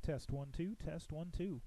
Test 1 2, test 1 2.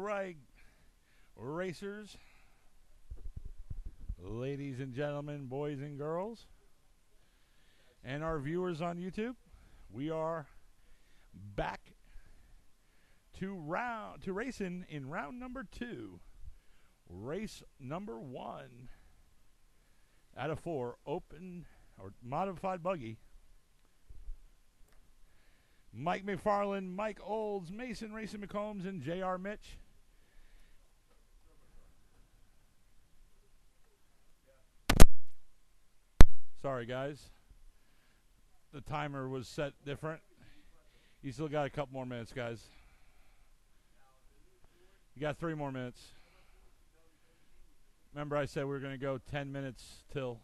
right, racers, ladies and gentlemen, boys and girls, and our viewers on YouTube, we are back to racing in round number 2. Race number 1 out of 4, open or modified buggy. Mike McFarland, Mike Olds, Mason Racing McCombs, and J.R. Mitch. Sorry, guys. The timer was set different. You still got a couple more minutes, guys. You got 3 more minutes. Remember I said we were going to go 10 minutes till.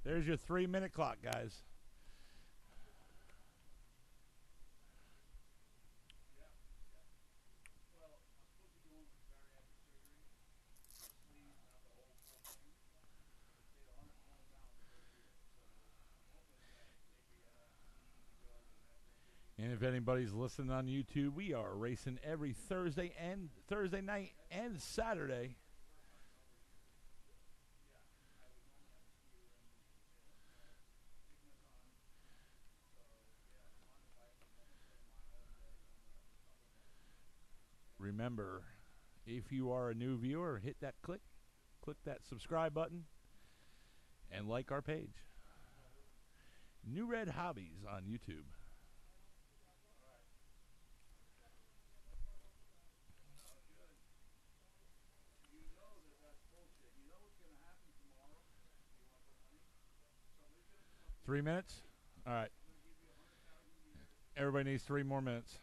There's your 3-minute clock, guys. And if anybody's listening on YouTube, we are racing every Thursday night and Saturday. Remember, if you are a new viewer, hit that click that subscribe button, and like our page. NewRedHobbies on YouTube. Three minutes? All right. Everybody needs 3 more minutes.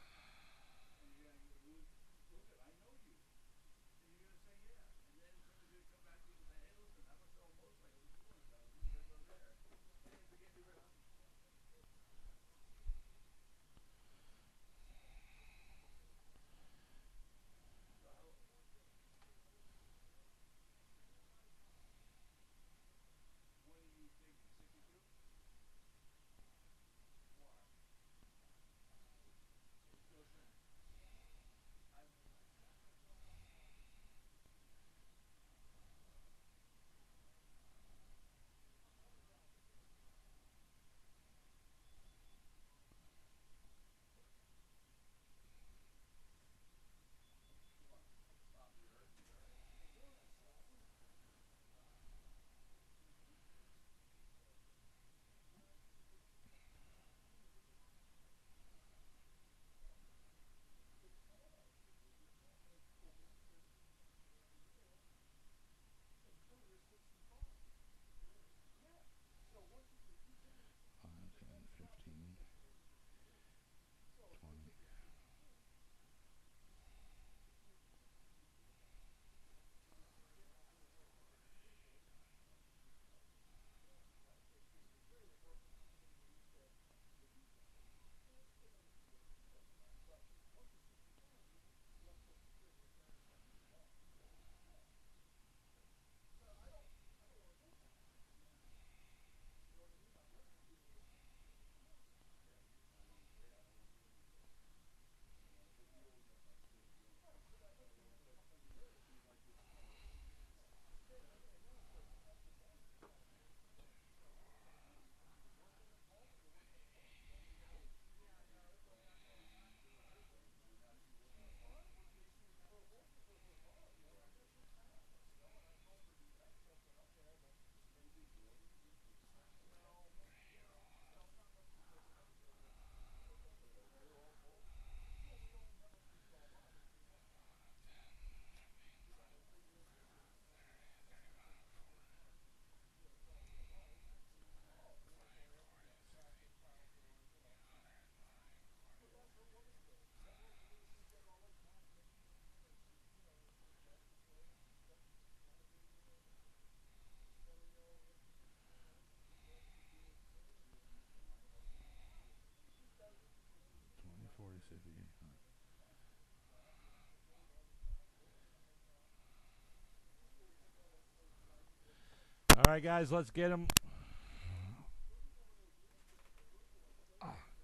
right, guys, let's get him.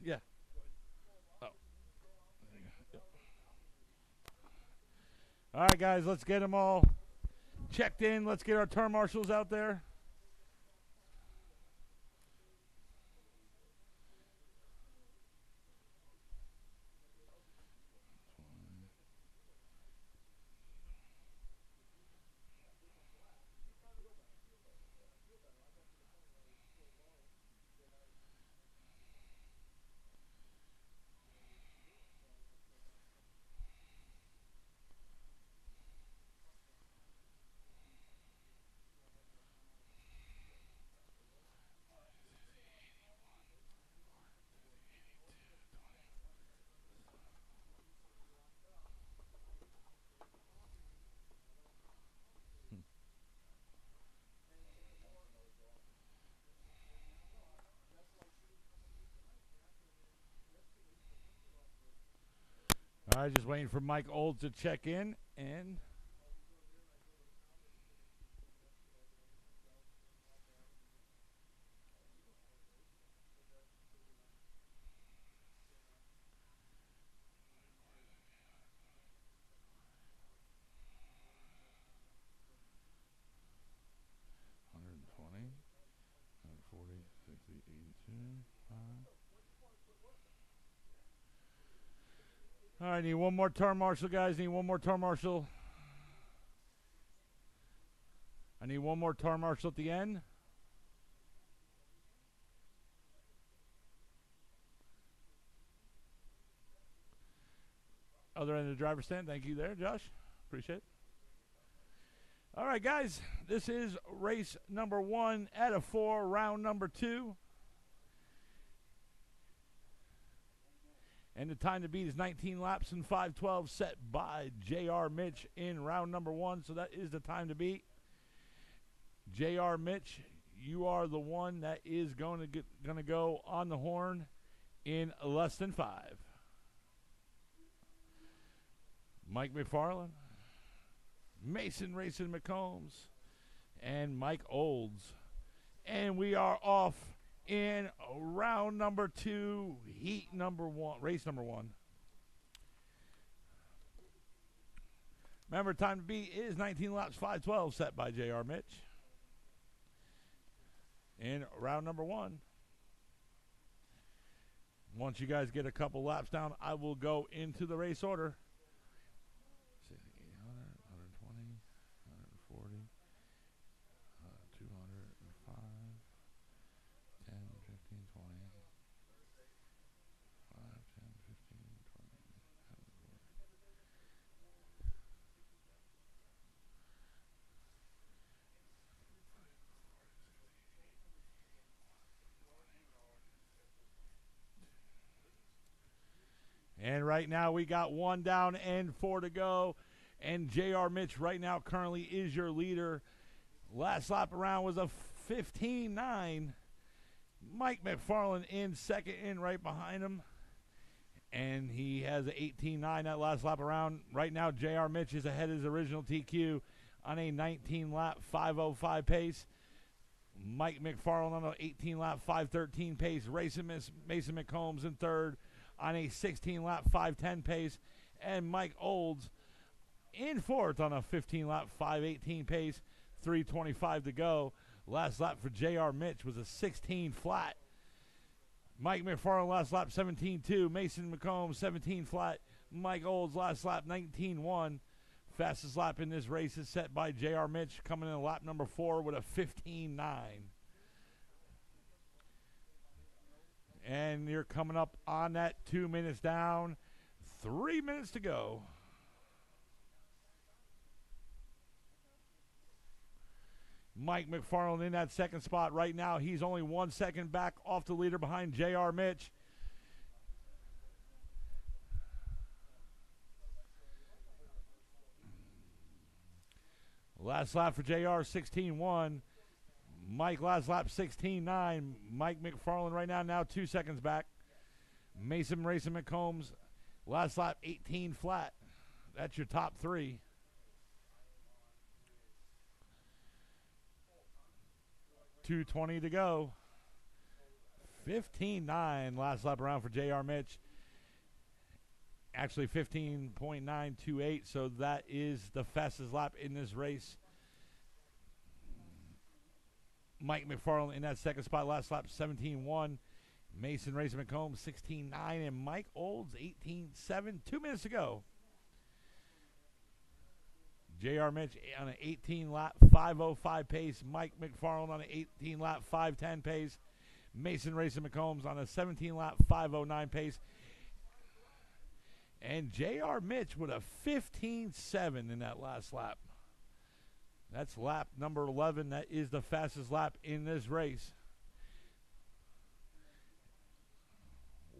Yeah. Oh. All right, guys, let's get them all checked in. Let's get our turn marshals out there. All right, just waiting for Mike Olds to check in. And all right, need one more turn marshal, guys. Need one more turn marshal. I need one more turn marshal at the end. Other end of the driver's stand. Thank you there, Josh. Appreciate it. All right, guys. This is race number 1 out of 4, round number 2. And the time to beat is 19 laps and 5:12, set by J.R. Mitch in round number 1. So that is the time to beat. J.R. Mitch, you are the one that is going to go on the horn in less than 5. Mike McFarland, Mason Racing McCombs, and Mike Olds. And we are off in round number 2, heat number 1, race number 1. Remember, time to beat is 19 laps, 5:12, set by J.R. Mitch. In round number 1. Once you guys get a couple laps down, I will go into the race order. 800, 120, 140, 205, 10, 15, 20, 5, 10, 15, 20. And right now we got 1 down and 4 to go. And J.R. Mitch right now currently is your leader. Last lap around was a 15.9. Mike McFarland in second in right behind him. And he has an 18.9 that last lap around. Right now J.R. Mitch is ahead of his original TQ on a 19-lap 5:05 pace. Mike McFarland on an 18-lap 5:13 pace. Mason McCombs in third on a 16-lap 5:10 pace, and Mike Olds in fourth on a 15-lap 5:18 pace, 3:25 to go. Last lap for J.R. Mitch was a 16 flat. Mike McFarland last lap 17.2, Mason McCombs 17 flat, Mike Olds last lap 19.1. Fastest lap in this race is set by J.R. Mitch, coming in lap number 4 with a 15.9. And you're coming up on that 2 minutes down. 3 minutes to go. Mike McFarland in that second spot right now. He's only 1 second back off the leader behind J.R. Mitch. Last lap for J.R. 16.1. Mike last lap 16.9. Mike McFarland right now 2 seconds back. Mason Racing McCombs last lap 18 flat. That's your top 3. 2:20 to go. 15.9 last lap around for J.R. Mitch. Actually 15.928, so that is the fastest lap in this race. Mike McFarland in that second spot. Last lap 17.1. Mason Racing McCombs 16.9, and Mike Olds 18.7. 2 minutes to go. J.R. Mitch on an 18-lap 5:05 pace. Mike McFarland on an 18-lap 5:10 pace. Mason Racing McCombs on a 17-lap 5:09 pace. And J.R. Mitch with a 15.7 in that last lap. That's lap number 11. That is the fastest lap in this race.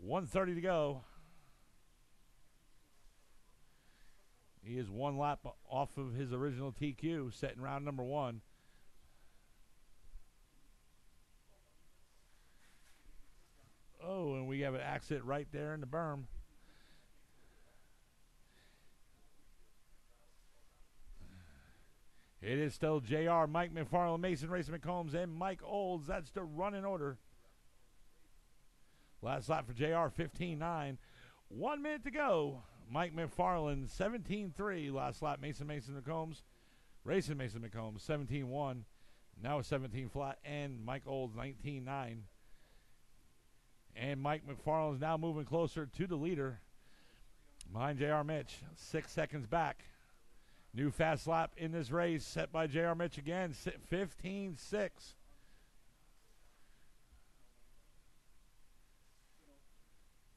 1:30 to go. He is 1 lap off of his original TQ, set in round number 1. Oh, and we have an accident right there in the berm. It is still JR, Mike McFarland, Mason Racing McCombs, and Mike Olds. That's the running order. Last lap for JR, 15.9. 1 minute to go. Mike McFarland, 17.3. Last lap, Mason McCombs. Racing Mason McCombs, 17.1. Now a 17 flat. And Mike Olds, 19.9. And Mike McFarland is now moving closer to the leader. Behind JR Mitch, 6 seconds back. New fast lap in this race set by JR Mitch again, 15.6.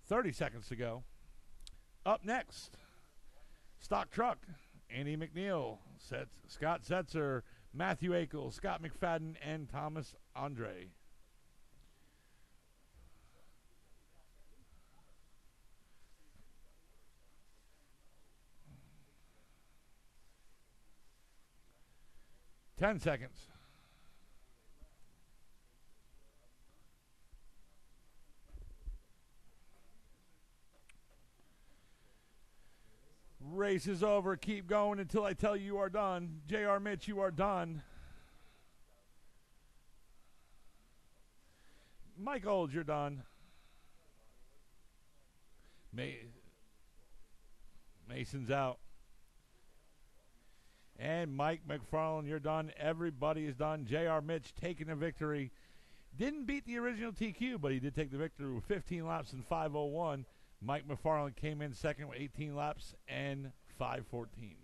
$30 seconds to go. Up next, Stock Truck, Andy McNeil, Scott Setzer, Matthew Akel, Scott McFadden, and Thomas Andre. Ten seconds. Race is over. Keep going until I tell you are done. JR Mitch, you are done. Mike Olds, you're done. Mason's out. And Mike McFarland, you're done. Everybody is done. JR Mitch taking the victory. Didn't beat the original TQ, but he did take the victory with 15 laps and 5:01. Mike McFarland came in second with 18 laps and 5:14.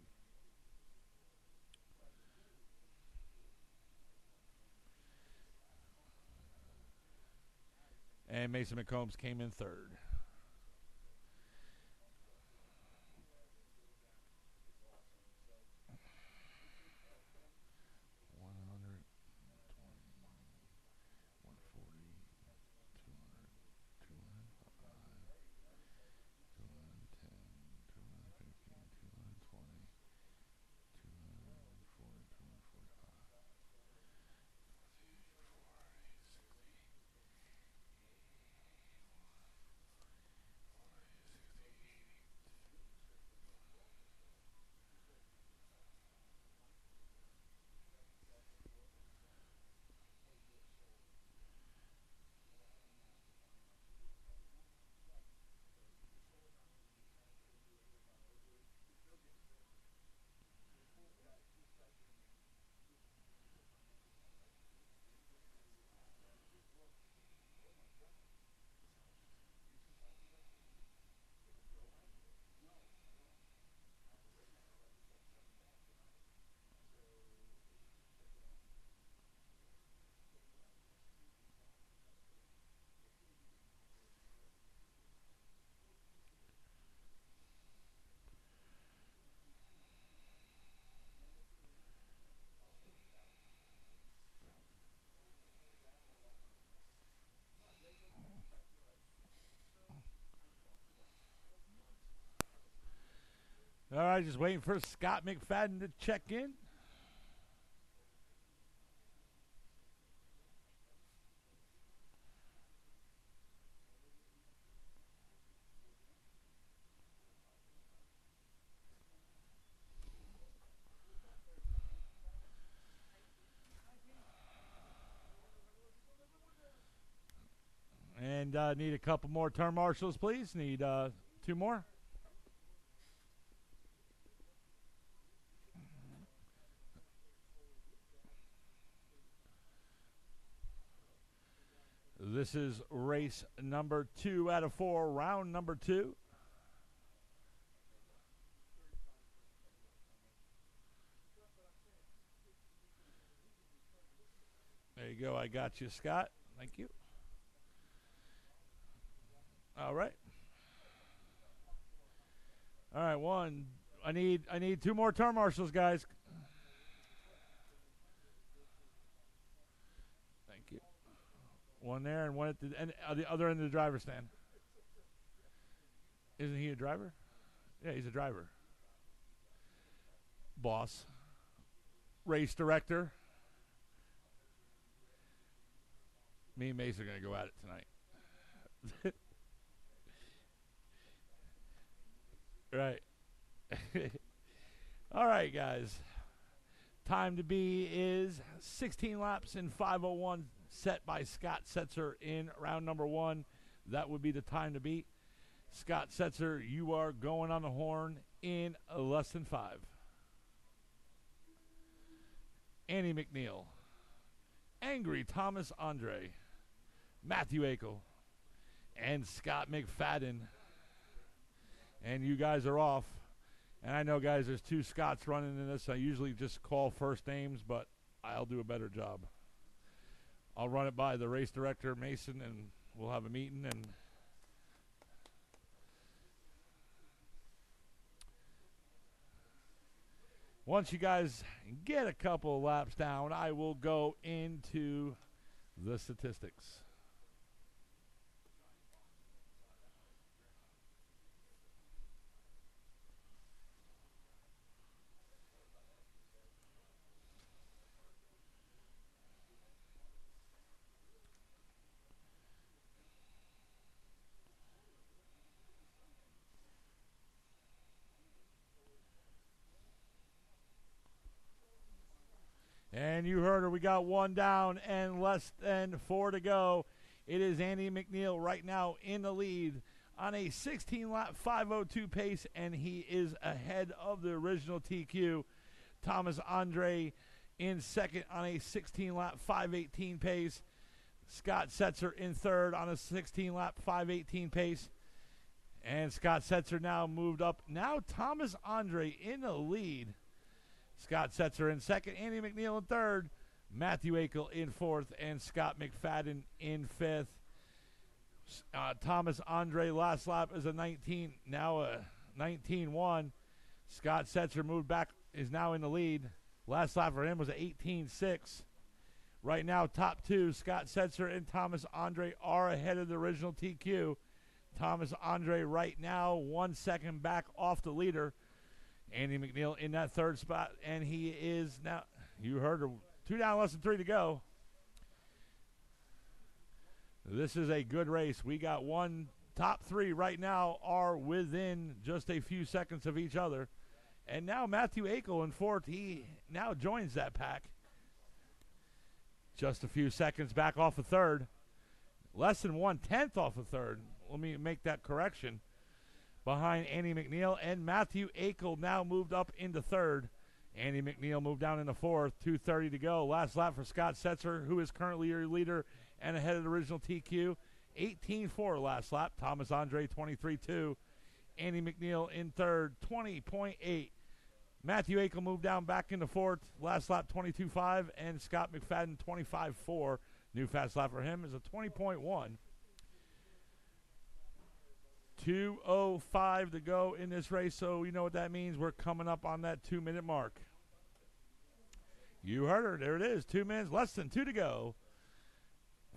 And Mason McCombs came in third. All right, just waiting for Scott McFadden to check in. And need a couple more turn marshals, please. Need 2 more. This is race number 2 out of 4, round number 2. There you go. I got you, Scott. Thank you. All right. All right, one. I need 2 more turn marshals, guys. Thank you. One there and one at the other end of the driver's stand. Isn't he a driver? Yeah, he's a driver. Boss. Race director. Me and Mace are going to go at it tonight. Right. All right, guys. Time to be is 16 laps in 5:01, set by Scott Setzer in round number 1. That would be the time to beat. Scott Setzer, you are going on the horn in less than 5. Andy McNeil. Angry Thomas Andre. Matthew Akel. And Scott McFadden. And you guys are off. And I know, guys, there's 2 Scotts running in this. I usually just call first names, but I'll do a better job. I'll run it by the race director, Mason, and we'll have a meeting. And once you guys get a couple of laps down, I will go into the statistics. And you heard her. We got 1 down and less than 4 to go. It is Andy McNeil right now in the lead on a 16-lap 5:02 pace, and he is ahead of the original TQ. Thomas Andre in second on a 16-lap 5:18 pace. Scott Setzer in third on a 16-lap 5:18 pace. And Scott Setzer now moved up. Now Thomas Andre in the lead. Scott Setzer in second, Andy McNeil in third, Matthew Akel in fourth, and Scott McFadden in fifth. Thomas Andre last lap is a 19, now a 19-1. Scott Setzer moved back, is now in the lead. Last lap for him was an 18-6. Right now, top 2, Scott Setzer and Thomas Andre are ahead of the original TQ. Thomas Andre right now 1 second back off the leader. Andy McNeil in that third spot, and he is now, you heard her, 2 down, less than 3 to go. This is a good race. We got top 3 right now are within just a few seconds of each other. And now Matthew Akel in fourth, he now joins that pack. Just a few seconds back off of third. Less than 1/10 off of third. Let me make that correction. Behind Andy McNeil, and Matthew Akel now moved up into third. Andy McNeil moved down into fourth, 2:30 to go. Last lap for Scott Setzer, who is currently your leader and ahead of the original TQ. 18.4 last lap. Thomas Andre, 23.2. Andy McNeil in third, 20.8. Matthew Akel moved down back into fourth. Last lap, 22.5. And Scott McFadden, 25.4. New fast lap for him is a 20.1. 2:05 to go in this race, so you know what that means. We're coming up on that 2-minute mark. You heard her. There it is. 2 minutes, less than 2 to go.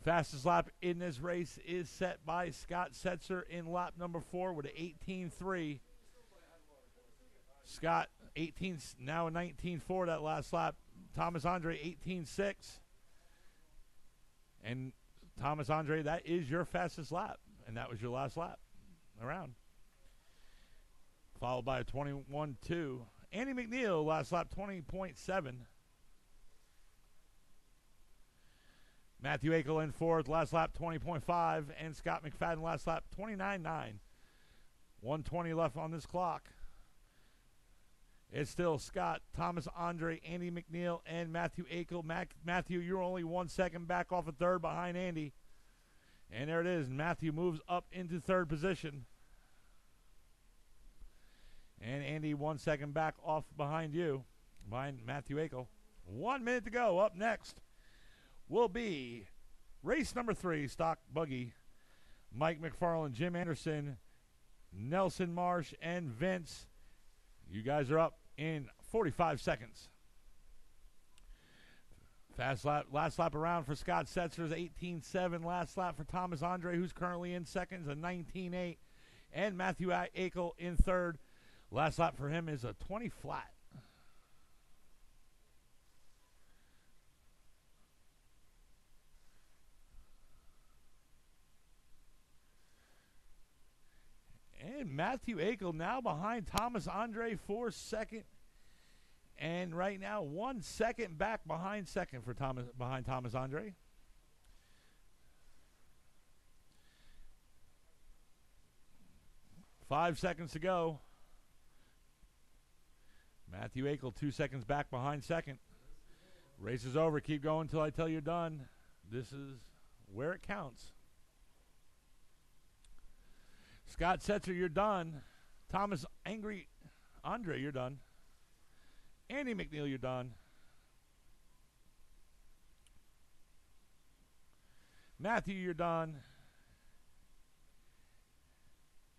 Fastest lap in this race is set by Scott Setzer in lap number 4 with an 18.3. Scott, 18, now a 19.4 that last lap. Thomas Andre, 18.6. And Thomas Andre, that is your fastest lap, and that was your last lap around. Followed by a 21.2. Andy McNeil, last lap, 20.7. Matthew Akel in fourth, last lap 20.5, and Scott McFadden last lap 29.9. 120 left on this clock. It's still Scott, Thomas Andre, Andy McNeil, and Matthew Akel. Matthew, you're only 1 second back off of third behind Andy. And there it is. Matthew moves up into third position. And Andy 1 second back off behind you, behind Matthew Akel. 1 minute to go. Up next will be race number 3, Stock Buggy. Mike McFarland, Jim Anderson, Nelson Marsh, and Vince. You guys are up in 45 seconds. Fast lap, last lap around for Scott Setzer's 18.7. Last lap for Thomas Andre, who's currently in second, is a 19.8. And Matthew Akel in third. Last lap for him is a 20 flat. And Matthew Akel now behind Thomas Andre for second. And right now, 1 second back behind second for Thomas Andre. Five seconds to go. Matthew Akel 2 seconds back behind second. Race is over. Keep going until I tell you done. This is where it counts. Scott Setzer, you're done. Thomas Andre, you're done. Andy McNeil, you're done. Matthew, you're done.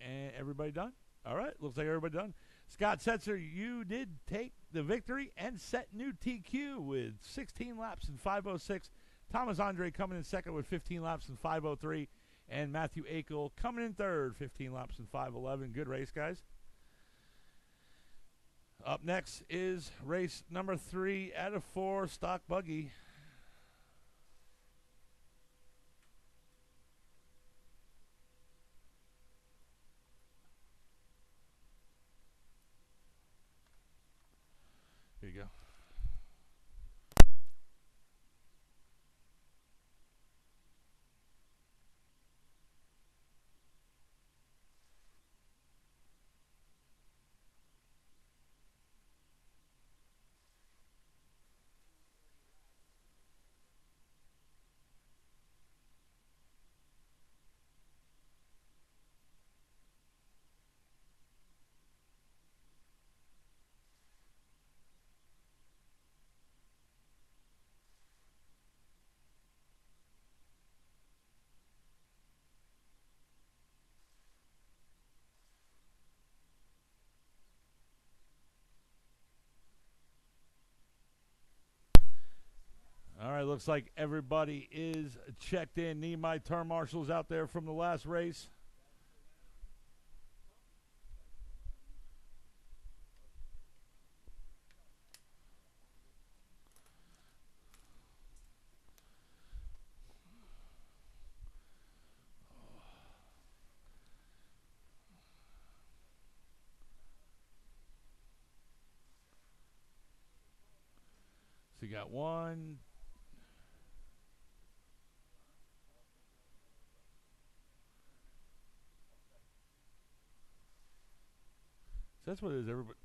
And everybody done? All right, looks like everybody done. Scott Setzer, you did take the victory and set new TQ with 16 laps in 5:06. Thomas Andre coming in second with 15 laps in 5:03. And Matthew Akel coming in third, 15 laps in 5:11. Good race, guys. Up next is race number 3 out of 4, Stock Buggy. Here you go. All right, looks like everybody is checked in. Need my turn marshals out there from the last race. So you got one. So that's what it is, everybody.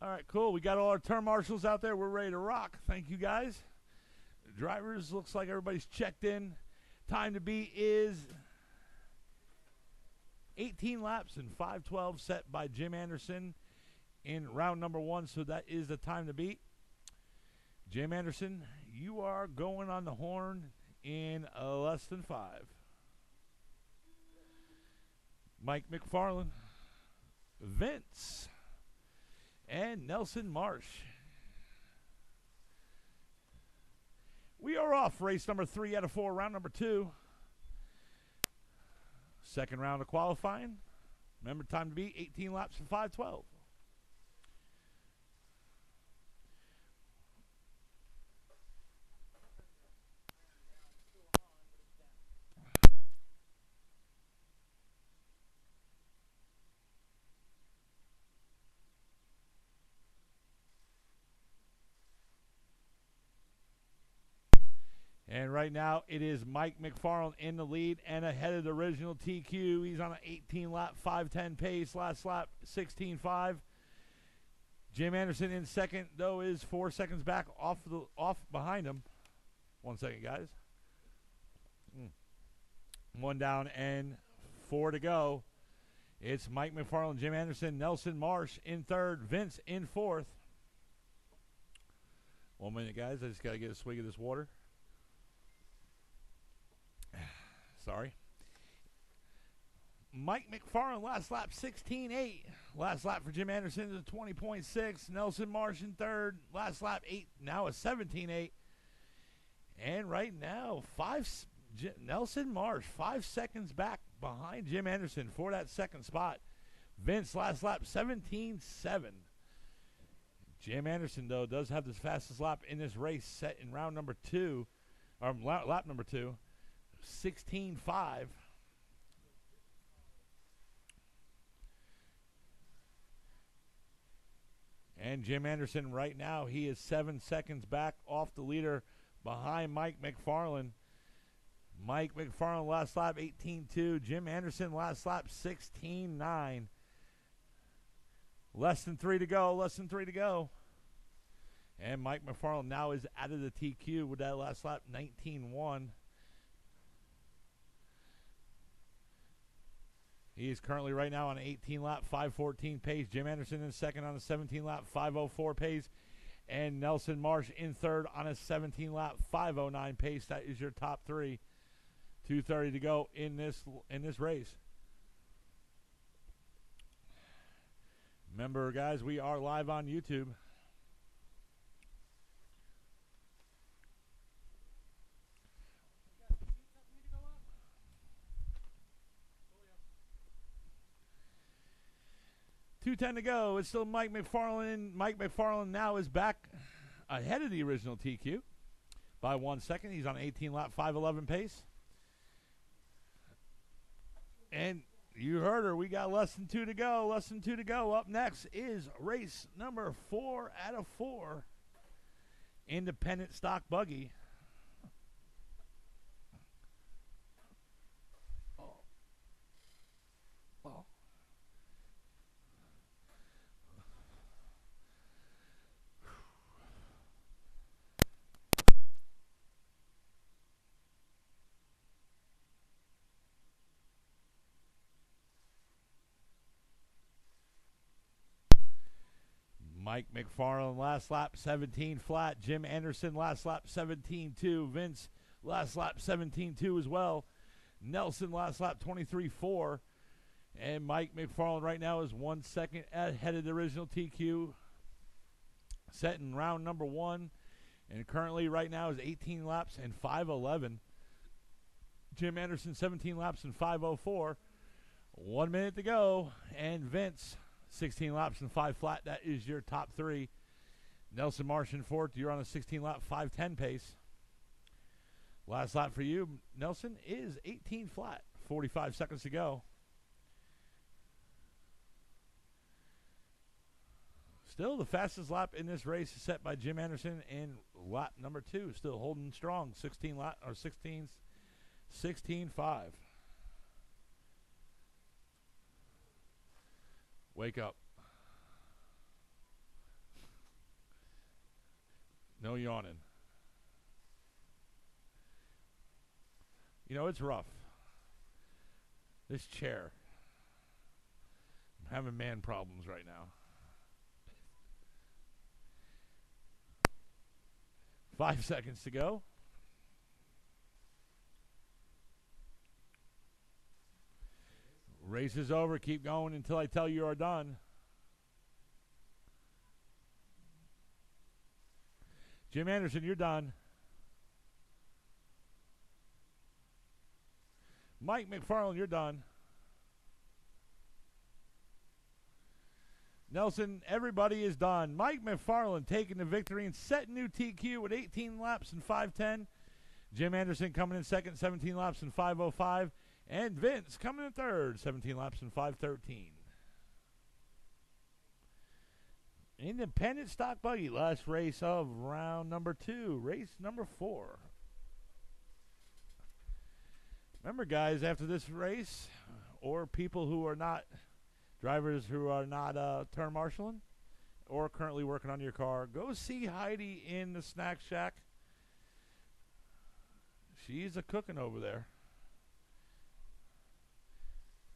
All right, cool. We got all our turn marshals out there. We're ready to rock. Thank you, guys. The drivers, looks like everybody's checked in. Time to beat is 18 laps and 5:12 set by Jim Anderson in round number 1, so that is the time to beat. Jim Anderson, you are going on the horn in less than 5. Mike McFarland, Vince, and Nelson Marsh. We are off race number 3 out of 4, round number 2. Second round of qualifying. Remember, time to beat 18 laps for 5:12. And right now, it is Mike McFarland in the lead and ahead of the original TQ. He's on an 18-lap, 5:10 pace. Last lap, 16.5. Jim Anderson in second, though, is 4 seconds back off behind him. 1 second, guys. One down and 4 to go. It's Mike McFarland, Jim Anderson, Nelson Marsh in third, Vince in fourth. 1 minute, guys. I just got to get a swig of this water. Sorry. Mike McFarland, last lap, 16.8. Last lap for Jim Anderson is a 20.6. Nelson Marsh in third. Last lap, 8. Now a 17.8. And right now, Nelson Marsh, 5 seconds back behind Jim Anderson for that second spot. Vince, last lap, 17.7. Jim Anderson, though, does have the fastest lap in this race set in round number 2, or lap number 2, 16.5. And Jim Anderson right now, he is 7 seconds back off the leader behind Mike McFarland. Mike McFarland last lap 18.2. Jim Anderson last lap 16.9. Less than 3 to go. Less than 3 to go. And Mike McFarland now is out of the TQ with that last lap 19.1. He is currently right now on an 18-lap, 5:14 pace. Jim Anderson in second on a 17-lap, 5:04 pace. And Nelson Marsh in third on a 17-lap, 5:09 pace. That is your top three. 2:30 to go in this race. Remember, guys, we are live on YouTube. $2:10 to go. It's still Mike McFarland. Mike McFarland now is back ahead of the original TQ by 1 second. He's on 18-lap, 5:11 pace. And you heard her. We got less than 2 to go. Less than 2 to go. Up next is race number 4 out of 4. Independent stock buggy. Mike McFarland last lap 17 flat. Jim Anderson last lap 17.2. Vince last lap 17.2 as well. Nelson last lap 23.4. And Mike McFarland right now is 1 second ahead of the original TQ. Set in round number 1. And currently right now is 18 laps and 5:11. Jim Anderson 17 laps and 5:04. 1 minute to go. And Vince 16 laps and 5 flat. That is your top three. Nelson Marsh in fourth. You're on a 16-lap, 5:10 pace. Last lap for you, Nelson, is 18 flat. 45 seconds to go. Still, the fastest lap in this race is set by Jim Anderson in lap number 2. Still holding strong. 16.5. Wake up. No yawning. You know, it's rough. This chair. I'm having man problems right now. 5 seconds to go. Race is over. Keep going until I tell you are done. Jim Anderson, you're done. Mike McFarland, you're done. Nelson, everybody is done. Mike McFarland taking the victory and setting new TQ with 18 laps and 5:10. Jim Anderson coming in second, 17 laps and 5:05. And Vince coming in third, 17 laps and 5:13. Independent stock buggy, last race of round number 2, race number 4. Remember, guys, after this race, or people who are not drivers who are not turn marshaling or currently working on your car, go see Heidi in the snack shack. She's a cooking over there.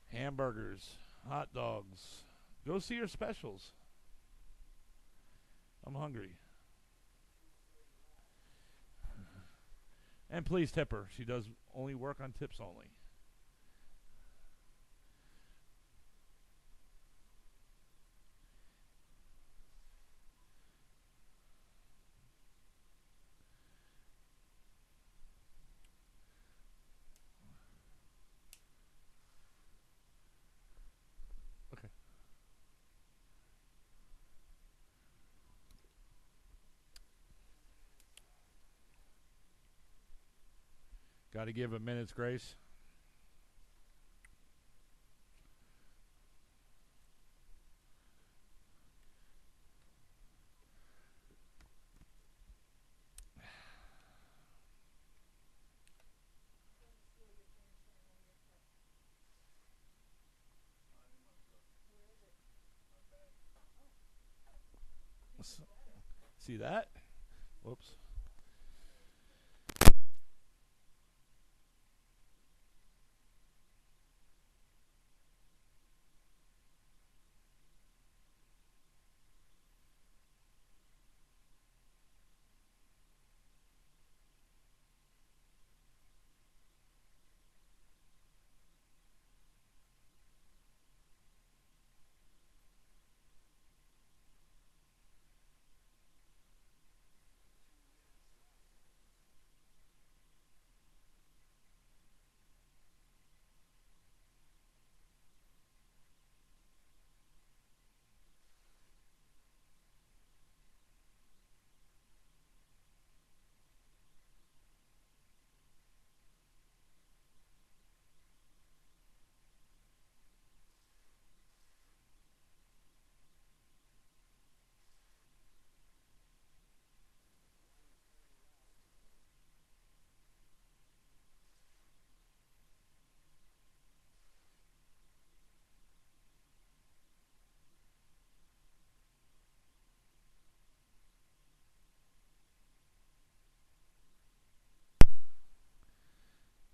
Hamburgers, hot dogs. Go see her specials. I'm hungry. And please tip her. She does only work on tips only. Okay. Got to give a minute's grace. See that? Whoops.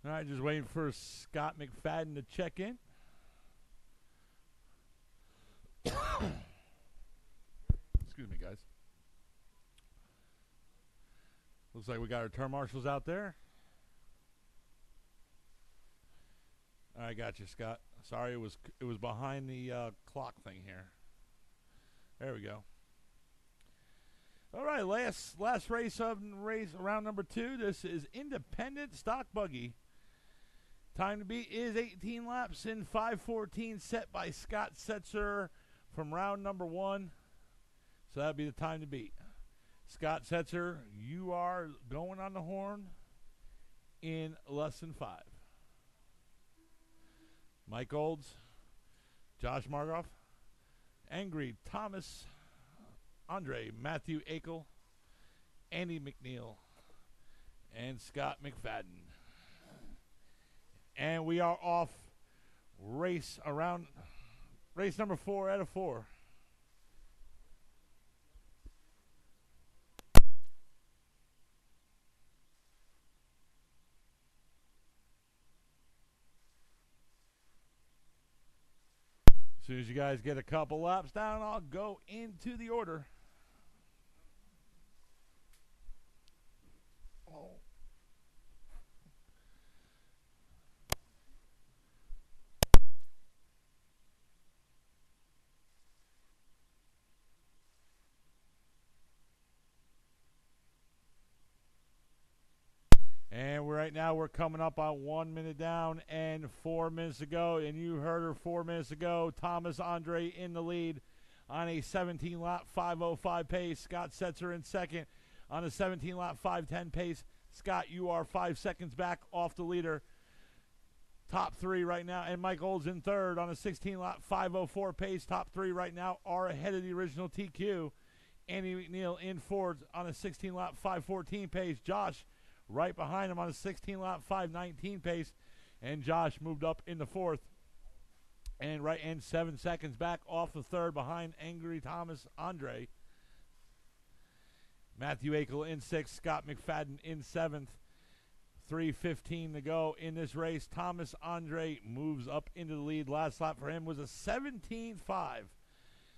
All right, just waiting for Scott McFadden to check in. Excuse me, guys. Looks like we got our turn marshals out there. All right, got you, Scott. Sorry, it was behind the clock thing here. There we go. All right, last race of round number 2. This is independent stock buggy. Time to beat is 18 laps in 5:14, set by Scott Setzer from round number 1. So that'd be the time to beat. Scott Setzer, you are going on the horn in less than 5. Mike Olds, Josh Margoff, Angry Thomas, Andre, Matthew Akel, Andy McNeil, and Scott McFadden. And we are off race number 4 out of 4. As soon as you guys get a couple laps down, I'll go into the order. Oh. And right now we're coming up on 1 minute down and 4 minutes to go. And you heard her 4 minutes ago. Thomas Andre in the lead on a 17-lap 5:05 pace. Scott Setzer in second on a 17-lap 5:10 pace. Scott, you are 5 seconds back off the leader. Top 3 right now. And Mike Olds in third on a 16-lap 5:04 pace. Top 3 right now are ahead of the original TQ. Andy McNeil in fourth on a 16-lap 5:14 pace. Josh right behind him on a 16-lap 5:19 pace. And Josh moved up in the fourth. And 7 seconds back off the third behind Angry Thomas Andre. Matthew Akel in sixth. Scott McFadden in seventh. 3:15 to go in this race. Thomas Andre moves up into the lead. Last lap for him was a 17.5.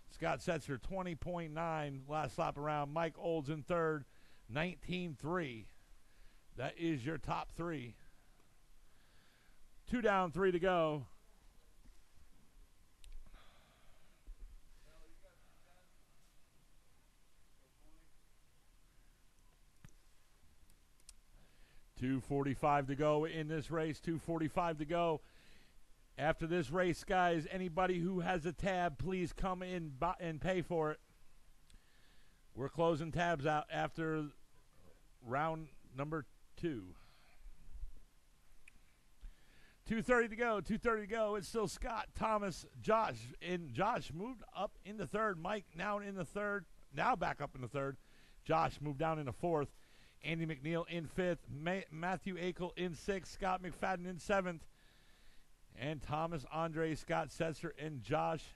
Scott Setzer 20.9 last lap around. Mike Olds in third, 19.3. That is your top three. 2 down, 3 to go. $2:45 to go in this race. 2:45 to go. After this race, guys, anybody who has a tab, please come in and pay for it. We're closing tabs out after round number 2. 2:30 to go. 2:30 to go. It's still Scott, Thomas, Josh. And Josh moved up in the third. Mike now in the third. Now back up in the third. Josh moved down in the fourth. Andy McNeil in fifth. Matthew Akel in sixth. Scott McFadden in seventh. And Thomas Andre, Scott Setzer, and Josh.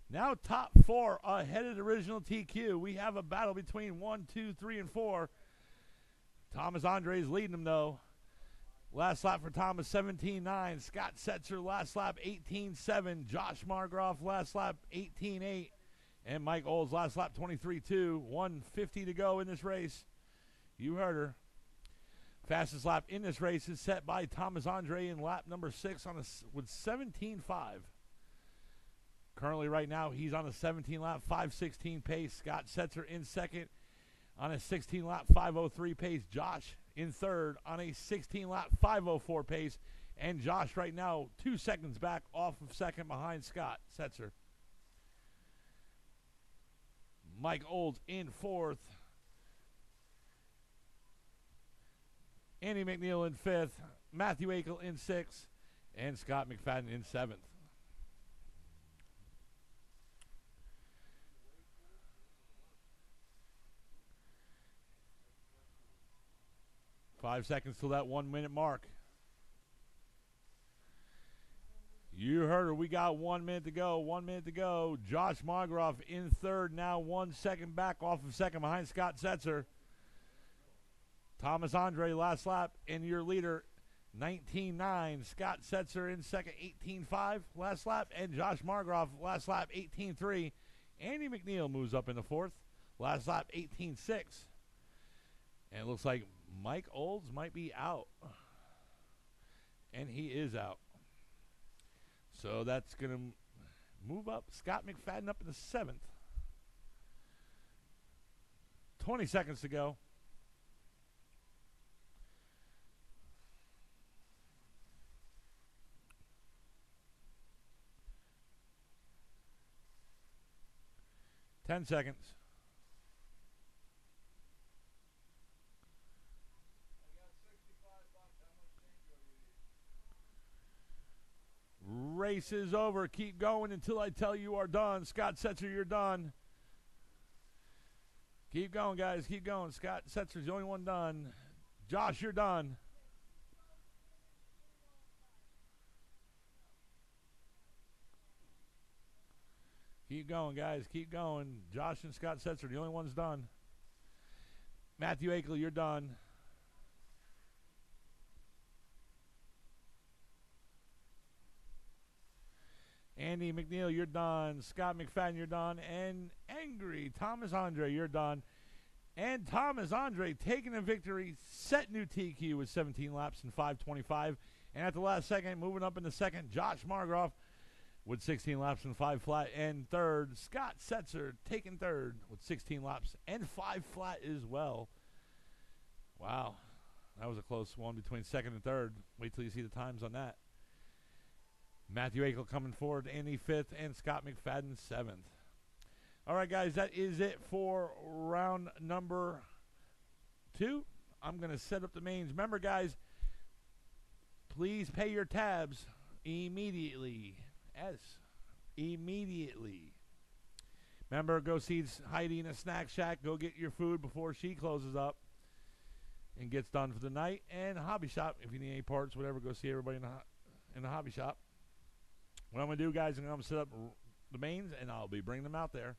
Now top 4 ahead of the original TQ. We have a battle between 1, 2, 3, and 4. Thomas Andre is leading them, though. Last lap for Thomas, 17.9. Scott Setzer, last lap, 18.7. Josh Margroff, last lap, 18.8. And Mike Olds, last lap, 23.2. 1:50 to go in this race. You heard her. Fastest lap in this race is set by Thomas Andre in lap number 6 with 17.5. Currently, right now, he's on a 17-lap, 5:16 pace. Scott Setzer in second on a 16-lap, 5:03 pace. Josh in third on a 16-lap, 5:04 pace. And Josh right now 2 seconds back off of second behind Scott Setzer. Mike Olds in fourth. Andy McNeil in fifth. Matthew Akel in sixth. And Scott McFadden in seventh. Five seconds till that 1 minute mark. You heard her. We got 1 minute to go. 1 minute to go. Josh Margroff in third. Now 1 second back off of second behind Scott Setzer. Thomas Andre last lap and your leader 19.9. Scott Setzer in second 18.5 last lap. And Josh Margroff last lap 18.3. Andy McNeil moves up in the fourth. Last lap 18.6. And it looks like Mike Olds might be out. And he is out. So that's going to move up Scott McFadden up in the seventh. 20 seconds to go. Ten seconds. Race is over. Keep going until I tell you are done. Scott Setzer, you're done. Keep going, guys. Keep going. Scott Setzer's the only one done. Josh, you're done. Keep going, guys. Keep going. Josh and Scott Setzer, the only ones done. Matthew Akel, you're done. Andy McNeil, you're done. Scott McFadden, you're done. And Angry Thomas Andre, you're done. And Thomas Andre taking the victory, set new TQ with 17 laps and 5:25. And at the last second, moving up in the second, Josh Margroff with 16 laps and 5 flat. And third, Scott Setzer taking third with 16 laps and 5 flat as well. Wow. That was a close one between second and third. Wait till you see the times on that. Matthew Akel coming forward, Andy fifth, and Scott McFadden seventh. All right, guys, that is it for round number 2. I'm going to set up the mains. Remember, guys, please pay your tabs immediately. Yes, immediately. Remember, go see Heidi in a snack shack. Go get your food before she closes up and gets done for the night. And Hobby Shop, if you need any parts, whatever, go see everybody in the in the hobby shop. What I'm going to do, guys, I'm going to set up the mains, and I'll be bringing them out there.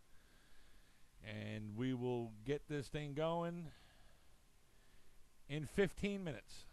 And we will get this thing going in 15 minutes.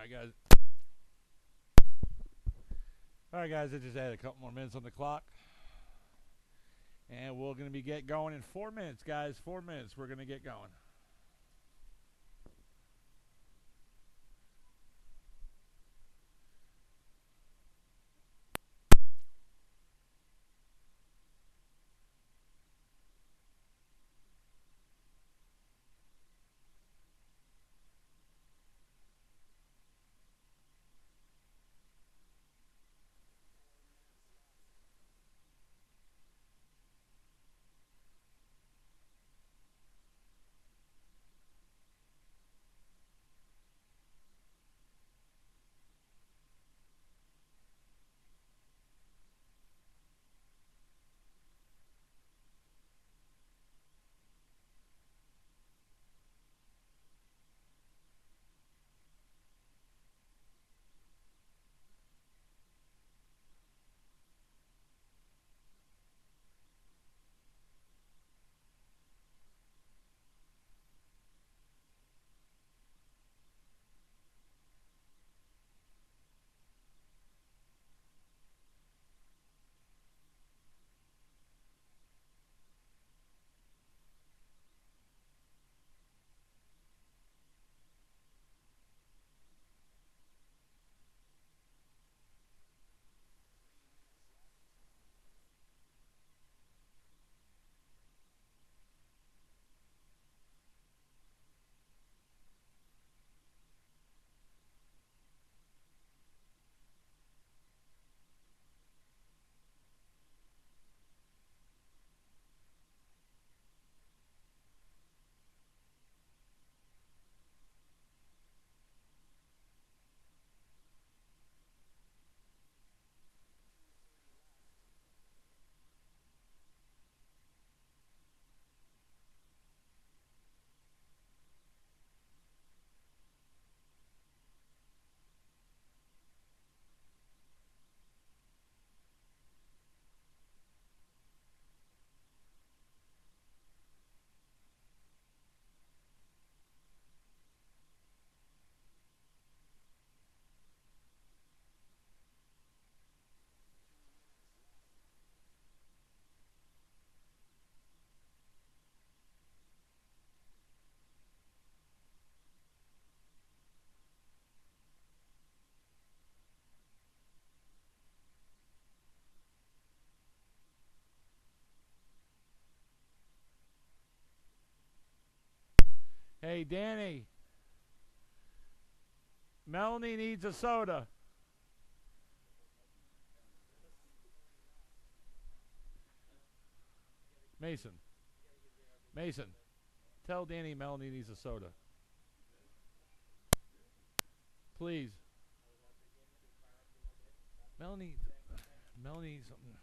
right, guys. All right, guys. I just added a couple more minutes on the clock. And we're going to be get going in 4 minutes, guys. 4 minutes. We're going to get going. Hey, Danny. Melanie needs a soda. Mason. Mason. Tell Danny Melanie needs a soda. Please. Melanie. Melanie needs something.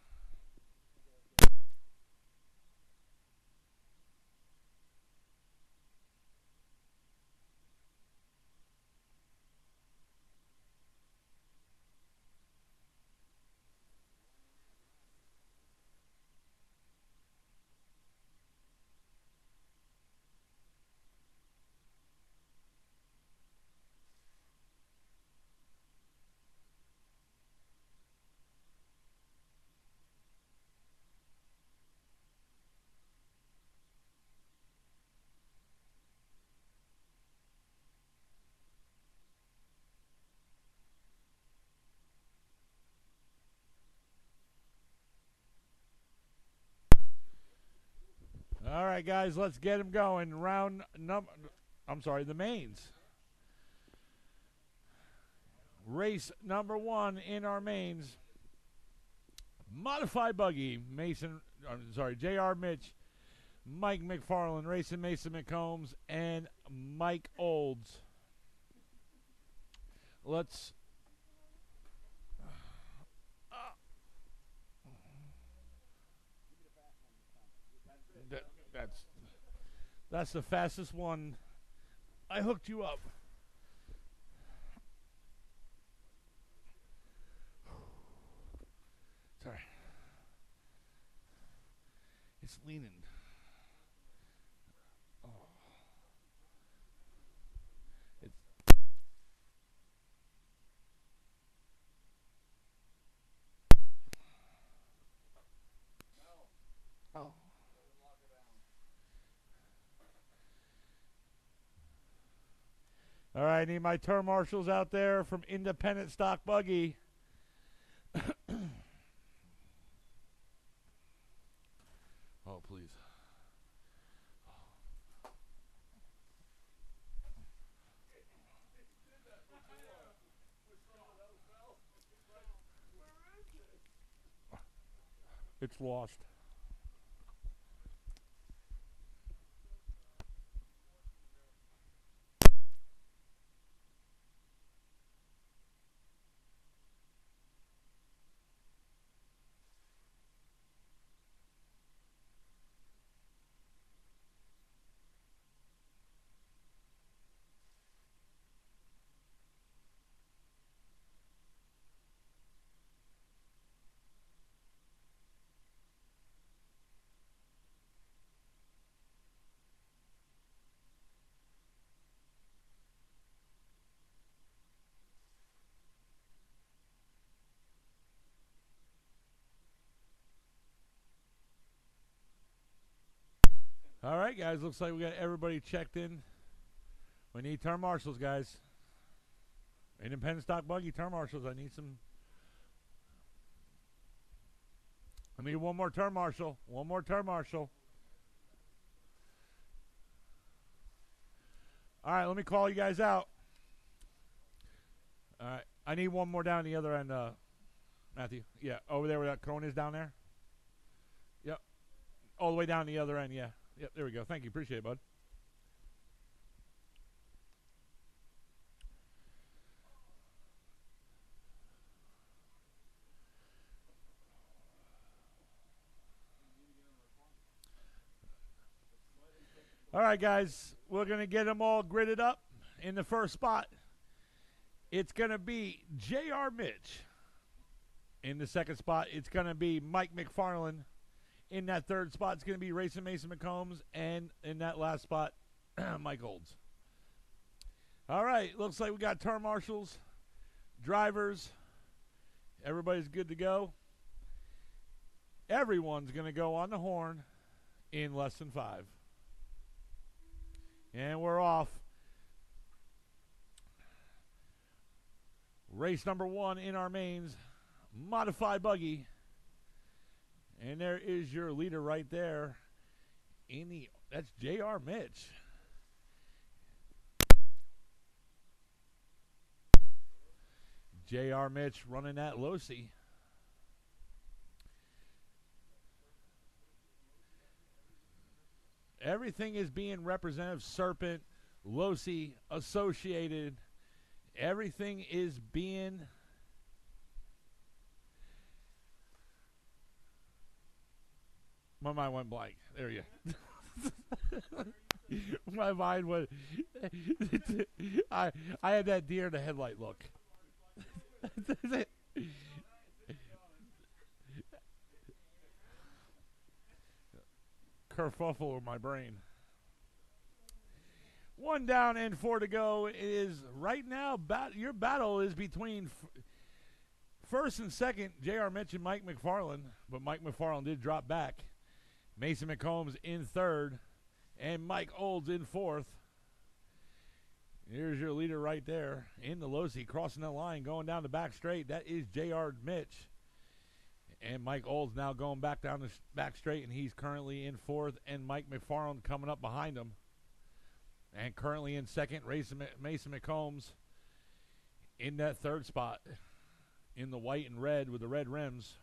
All right, guys, let's get him going. The mains. Race number 1 in our mains. Modified buggy. J.R. Mitch, Mike McFarland, racing Mason McCombs, and Mike Olds. Let's. That's the fastest one. I hooked you up. Sorry. It's leaning. Oh. It's All right, I need my turn marshals out there from Independent Stock Buggy. Oh, please. It's lost. All right, guys. Looks like we got everybody checked in. We need turn marshals, guys. Independent Stock Buggy turn marshals. I need some. I need one more turn marshal. One more turn marshal. All right, let me call you guys out. All right, I need one more down the other end, Matthew. Yeah, over there where that cone is down there. Yep, all the way down the other end. Yeah, yep. There we go. Thank you. Appreciate it, bud. All right, guys, we're going to get them all gridded up in the first spot. It's going to be J.R. Mitch. In the second spot, it's going to be Mike McFarland. In that third spot, it's going to be Racing Mason McCombs. And in that last spot, Mike Olds. All right, looks like we got turn marshals, drivers. Everybody's good to go. Everyone's going to go on the horn in less than 5. And we're off. Race number 1 in our mains, modified buggy. And there is your leader right there. That's J.R. Mitch. J.R. Mitch running that Losi. Everything is being representative. Serpent, Losi, Associated. Everything is being... My mind went blank. There you go. My mind went... I had that deer in the headlight look. Kerfuffle in my brain. 1 down and 4 to go. Is right now, your battle is between first and second, J.R. Mitch and Mike McFarland, but Mike McFarland did drop back. Mason McCombs in third, and Mike Olds in fourth. Here's your leader right there in the Losi, crossing the line, going down the back straight. That is J.R. Mitch. And Mike Olds now going back down the back straight, and he's currently in fourth, and Mike McFarland coming up behind him. And currently in second, Mason McCombs in that third spot in the white and red with the red rims.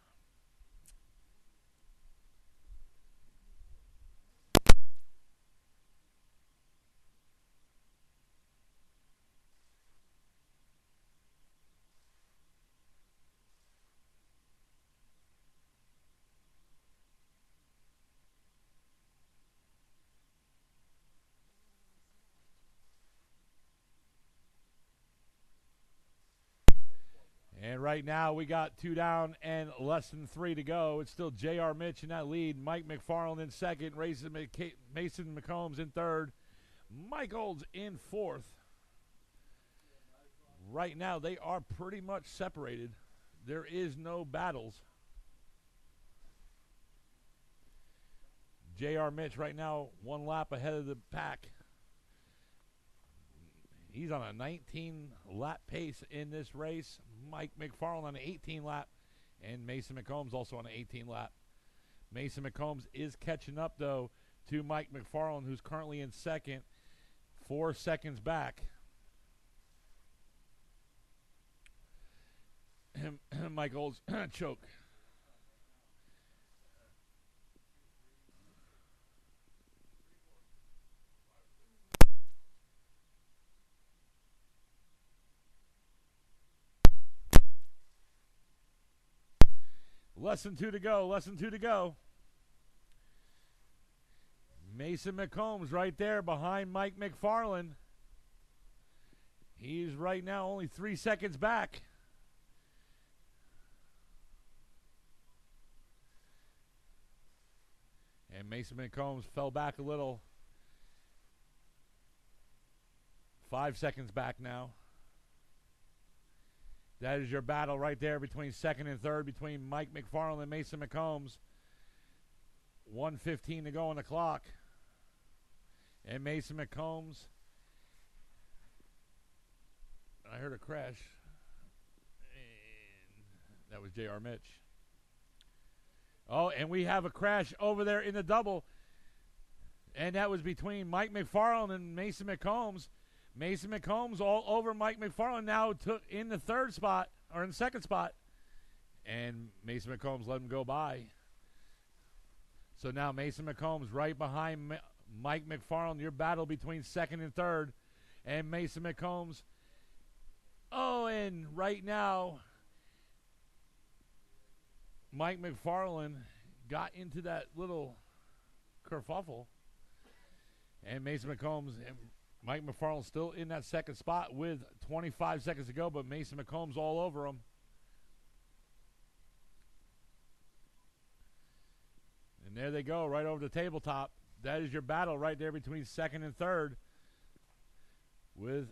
And right now we got 2 down and less than 3 to go. It's still J.R. Mitch in that lead. Mike McFarland in second. Mason McCombs in third. Mike Olds in fourth. Right now they are pretty much separated. There is no battles. J.R. Mitch right now 1 lap ahead of the pack. He's on a 19 lap pace in this race. Mike McFarland on an 18 lap, and Mason McCombs also on an 18 lap. Mason McCombs is catching up, though, to Mike McFarland, who's currently in second, 4 seconds back. Mike Olds choke. Less than 2 to go. Less than 2 to go. Mason McCombs right there behind Mike McFarland. He's right now only 3 seconds back. And Mason McCombs fell back a little. 5 seconds back now. That is your battle right there between second and third, between Mike McFarland and Mason McCombs. 1:15 to go on the clock. And Mason McCombs. I heard a crash. And that was J.R. Mitch. Oh, and we have a crash over there in the double. And that was between Mike McFarland and Mason McCombs. Mason McCombs all over Mike McFarland now took in the third spot, or in the second spot. And Mason McCombs let him go by. So now Mason McCombs right behind Mike McFarland. Your battle between second and third. And Mason McCombs. Oh, and right now, Mike McFarland got into that little kerfuffle. And Mason McCombs and Mike McFarland still in that second spot with 25 seconds to go, but Mason McCombs all over him. And there they go, right over the tabletop. That is your battle right there between second and third with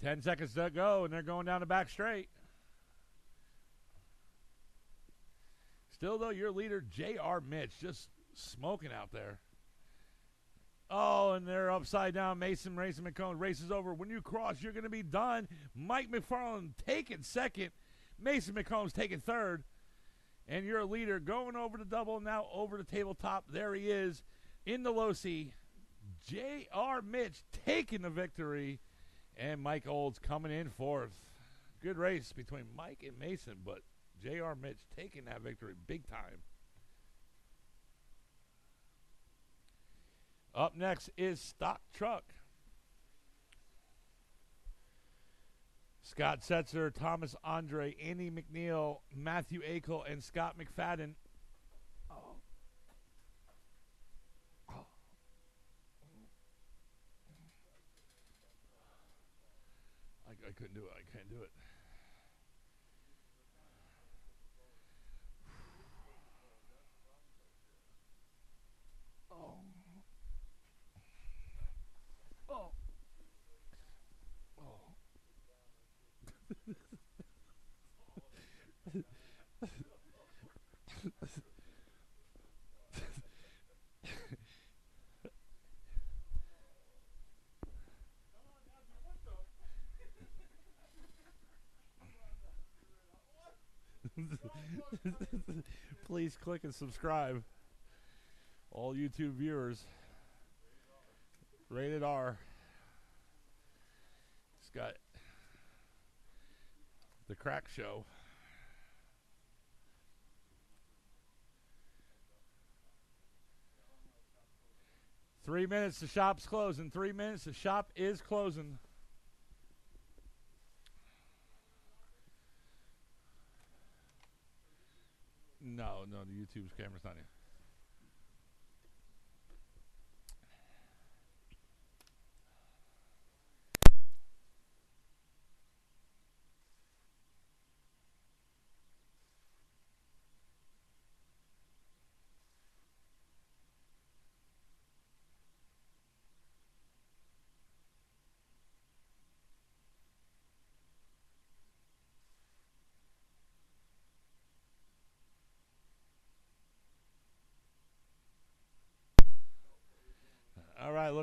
10 seconds to go, and they're going down the back straight. Still, though, your leader, J.R. Mitch, just smoking out there. Oh, and they're upside down. Mason McCombs races over. When you cross, you're going to be done. Mike McFarland taking second. Mason McCombs taking third. And your leader going over the double, now over the tabletop. There he is in the low C. J.R. Mitch taking the victory. And Mike Olds coming in fourth. Good race between Mike and Mason, but J.R. Mitch taking that victory big time. Up next is Stock Truck. Scott Setzer, Thomas Andre, Andy McNeil, Matthew Akel, and Scott McFadden. Oh. Oh. I couldn't do it. I can't do it. Oh. Oh. Oh. Please click and subscribe. All YouTube viewers. Rated R. It's got the Crack Show. Three minutes, the shop's closing. 3 minutes, the shop is closing. No, the YouTube's camera's not here.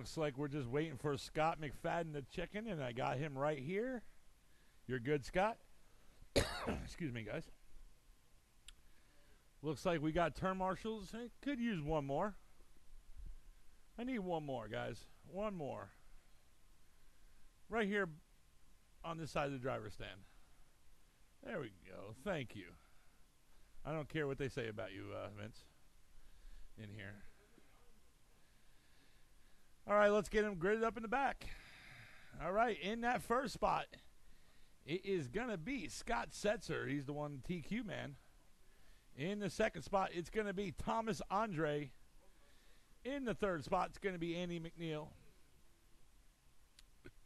looks like we're just waiting for Scott McFadden to check in, and I got him right here. You're good, Scott? Excuse me, guys. Looks like we got turn marshals. I could use one more. I need one more, guys. One more. Right here on this side of the driver's stand. There we go. Thank you. I don't care what they say about you, Vince, in here. All right, let's get him gridded up in the back. All right, in that first spot, it is going to be Scott Setzer. He's the one TQ man. In the second spot, it's going to be Thomas Andre. In the third spot, it's going to be Andy McNeil.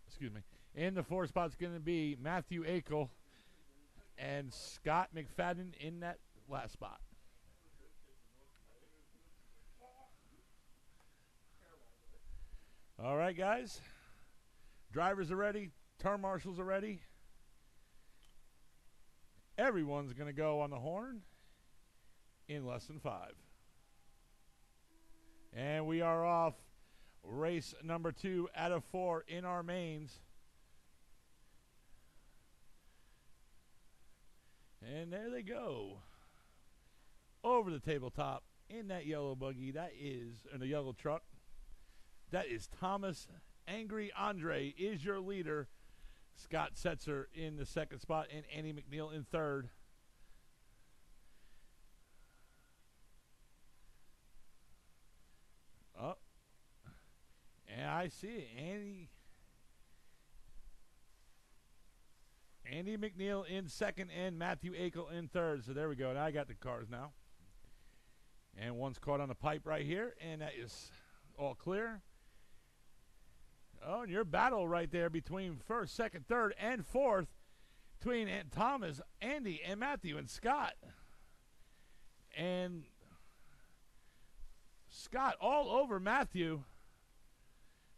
Excuse me. In the fourth spot, it's going to be Matthew Akel and Scott McFadden in that last spot. All right, guys. Drivers are ready. Turn marshals are ready. Everyone's going to go on the horn in less than 5. And we are off race number 2 out of 4 in our mains. And there they go. Over the tabletop in that yellow buggy. That is, in a yellow truck. That is Thomas Angry Andre is your leader. Scott Setzer in the second spot and Andy McNeil in third. Oh. And I see it. Andy McNeil in second and Matthew Akel in third. So there we go. Now I got the cars now. And one's caught on the pipe right here. And that is all clear. Oh, and your battle right there between first, second, third, and fourth between Thomas, Andy, and Matthew, and Scott. And Scott all over Matthew.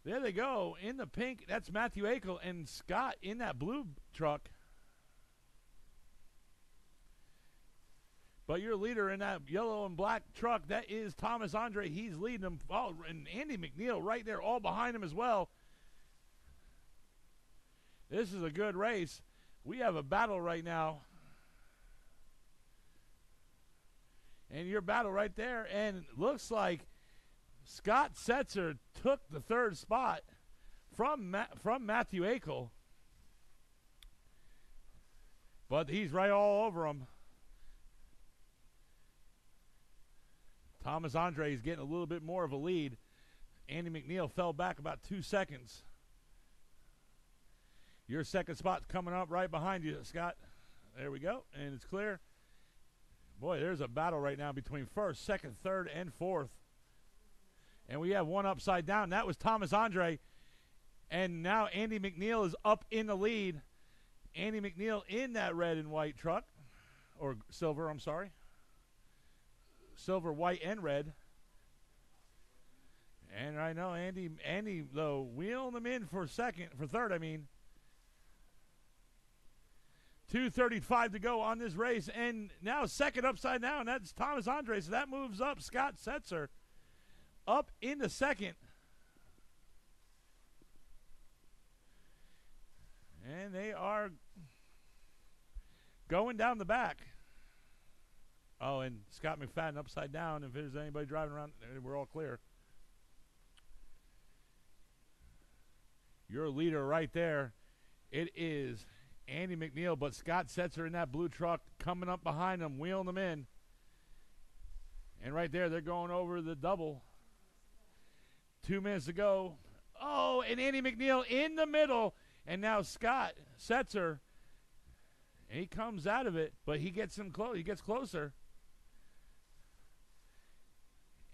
There they go. In the pink, that's Matthew Akel, and Scott in that blue truck. But your leader in that yellow and black truck, that is Thomas Andre. He's leading them. Oh, and Andy McNeil right there all behind him as well. This is a good race. We have a battle right now. And your battle right there. And it looks like Scott Setzer took the third spot from Matthew Akel. But he's right all over him. Thomas Andre is getting a little bit more of a lead. Andy McNeil fell back about 2 seconds. Your second spot's coming up right behind you, Scott. There we go, and it's clear. Boy, there's a battle right now between first, second, third, and fourth. And we have one upside down. That was Thomas Andre. And now Andy McNeil is up in the lead. Andy McNeil in that red and white truck. Or silver, I'm sorry. Silver, white, and red. And I know Andy, though, wheeling them in for third, I mean. 2:35 to go on this race, and now second upside down. That's Thomas Andre, so that moves up Scott Setzer up into second. And they are going down the back. Oh, and Scott McFadden upside down. If there's anybody driving around, we're all clear. Your leader right there, it is Andy McNeil, but Scott Setzer in that blue truck coming up behind them, wheeling them in. And right there, they're going over the double. 2 minutes to go. Oh, and Andy McNeil in the middle. And now Scott Setzer, he comes out of it, but he gets him close. He gets closer.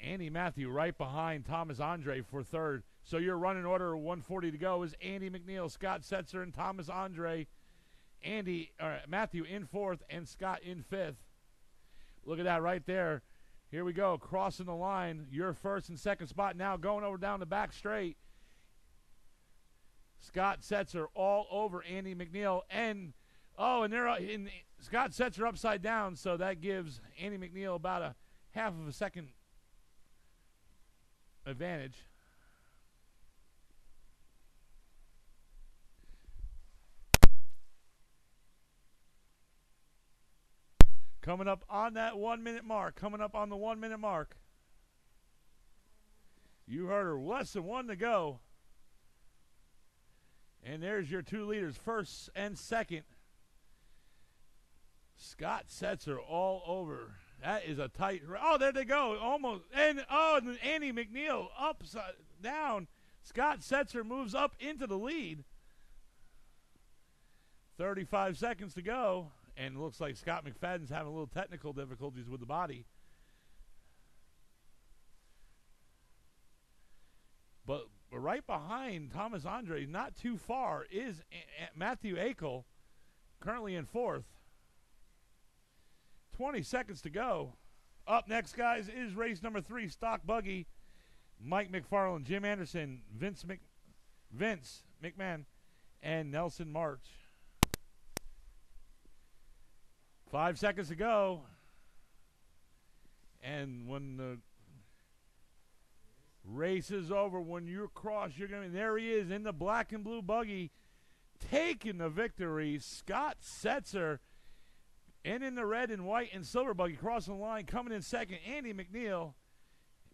Andy Matthew right behind Thomas Andre for third. So your running order, 140 to go, is Andy McNeil, Scott Setzer, and Thomas Andre. Matthew in fourth and Scott in fifth. Look at that right there. Here we go, crossing the line. Your first and second spot now going over down the back straight. Scott Setzer all over Andy McNeil. And they're in Scott Setzer upside down, so that gives Andy McNeil about a half of a second advantage. Coming up on that 1 minute mark. Coming up on the 1 minute mark. You heard her. Less than one to go. And there's your 2 leaders, first and second. Scott Setzer all over. That is a tight. Oh, there they go. Almost. And Andy McNeil upside down. Scott Setzer moves up into the lead. 35 seconds to go. And it looks like Scott McFadden's having a little technical difficulties with the body. But right behind Thomas Andre, not too far, is Matthew Akel, currently in 4th. 20 seconds to go. Up next, guys, is race number 3, Stock Buggy. Mike McFarland, Jim Anderson, Vince McMahon, and Nelson March. 5 seconds to go. And when the race is over, when you cross, you're going to, there he is in the black and blue buggy, taking the victory. Scott Setzer, and in the red and white and silver buggy, crossing the line, coming in second, Andy McNeil.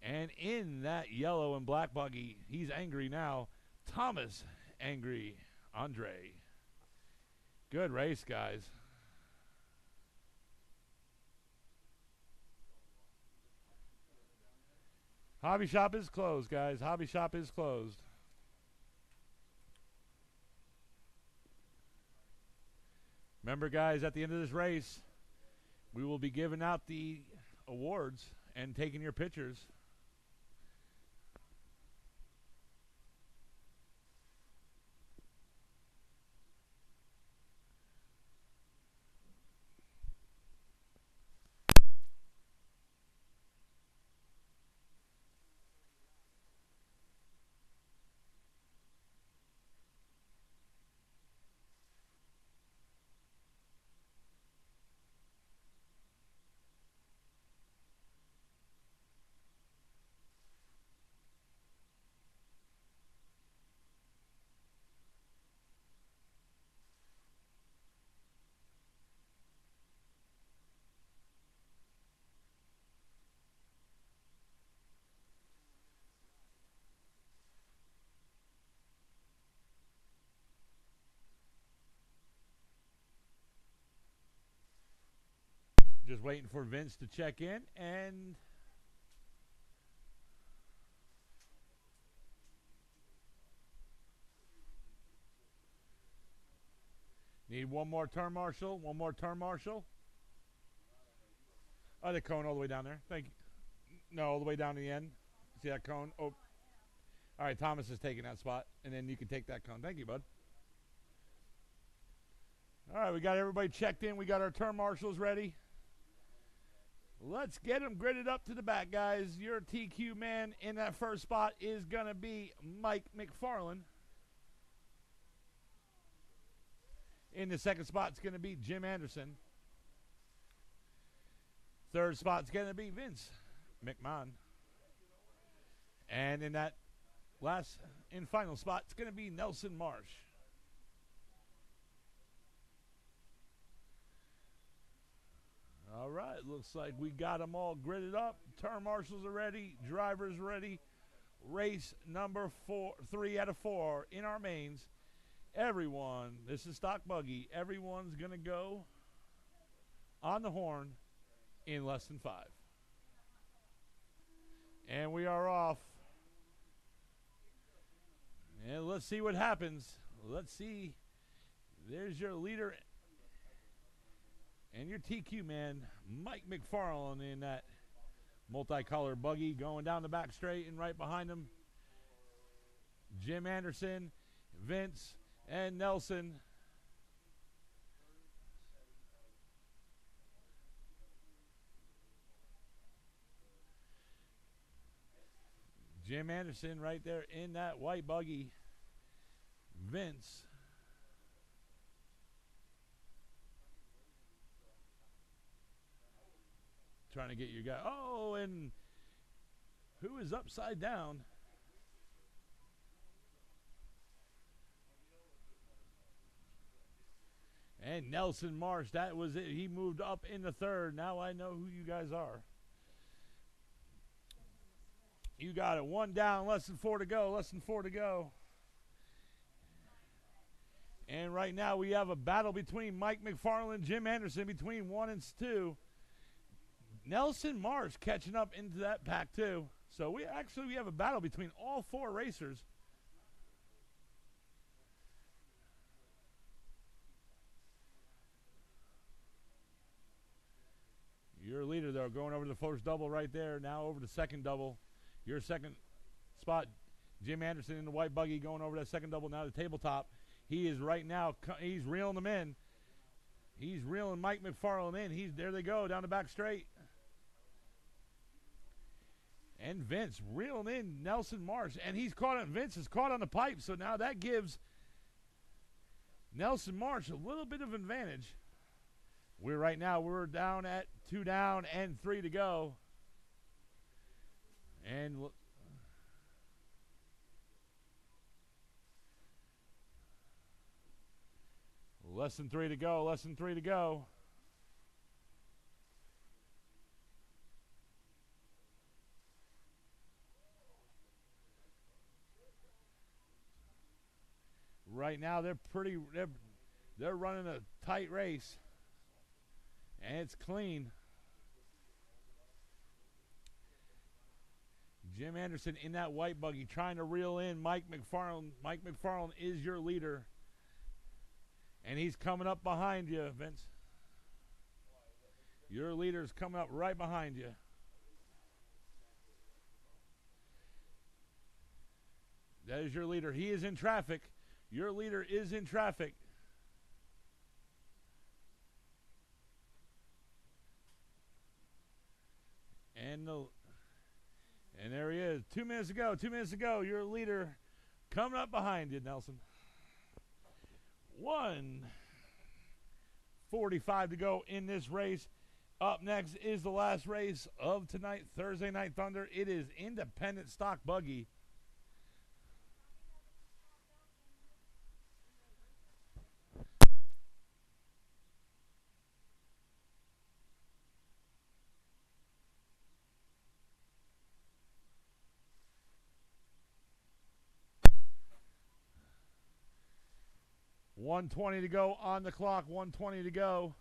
And in that yellow and black buggy, he's angry now, Thomas Angry Andre. Good race, guys. Hobby shop is closed, guys. Hobby shop is closed. Remember, guys, at the end of this race, we will be giving out the awards and taking your pictures. Just waiting for Vince to check in, and need one more turn marshal. One more turn marshal. Oh, the cone all the way down there. Thank you. No, all the way down to the end. See that cone? Oh. All right, Thomas is taking that spot, and then you can take that cone. Thank you, bud. All right, we got everybody checked in. We got our turn marshals ready. Let's get them gridded up to the back, guys. Your TQ man in that first spot is going to be Mike McFarland. In the second spot, it's going to be Jim Anderson. Third spot, it's going to be Vince McMahon. And in that last and final spot, it's going to be Nelson Marsh. All right, looks like we got them all gridded up. Turn marshals are ready. Drivers ready. Race number 3 out of 4 in our mains. Everyone, this is Stock Buggy. Everyone's going to go on the horn in less than 5. And we are off. And let's see what happens. Let's see. There's your leader and your TQ man, Mike McFarland, in that multicolor buggy going down the back straight, and right behind him, Jim Anderson, Vince, and Nelson. Jim Anderson right there in that white buggy. Vince. Trying to get your guy. Oh, and who is upside down? And Nelson Marsh, that was it. He moved up in the third. Now I know who you guys are. You got it. One down, less than 4 to go. Less than 4 to go. And right now we have a battle between Mike McFarland and Jim Anderson between 1 and 2. Nelson Marsh catching up into that pack too. So we have a battle between all 4 racers. Your leader, though, going over the first double right there. Now over the second double. Your second spot, Jim Anderson in the white buggy going over that second double. Now the tabletop. He is right now, he's reeling them in. He's reeling Mike McFarland in. There they go, down the back straight. And Vince reeling in Nelson Marsh. And Vince is caught on the pipe. So now that gives Nelson Marsh a little bit of advantage. We're down at 2 down and 3 to go. And less than 3 to go. Less than 3 to go. Right now they're running a tight race. And it's clean. Jim Anderson in that white buggy trying to reel in Mike McFarland. Mike McFarland is your leader. And he's coming up behind you, Vince. Your leader's coming up right behind you. That is your leader. He is in traffic. Your leader is in traffic. And there he is. 2 minutes to go. 2 minutes to go. Your leader coming up behind you, Nelson. 1:45 to go in this race. Up next is the last race of tonight, Thursday Night Thunder. It is independent stock buggy. $120 to go on the clock. $120 to go.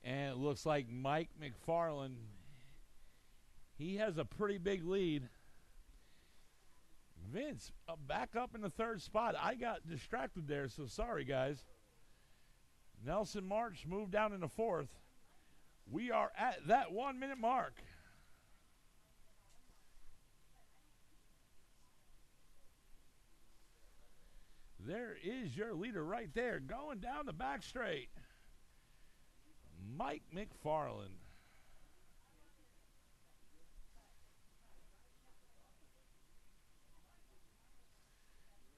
And it looks like Mike McFarland, he has a pretty big lead. Vince, back up in the third spot. I got distracted there, so sorry, guys. Nelson Marsh moved down in the fourth. We are at that 1 minute mark. There is your leader right there, going down the back straight. Mike McFarland.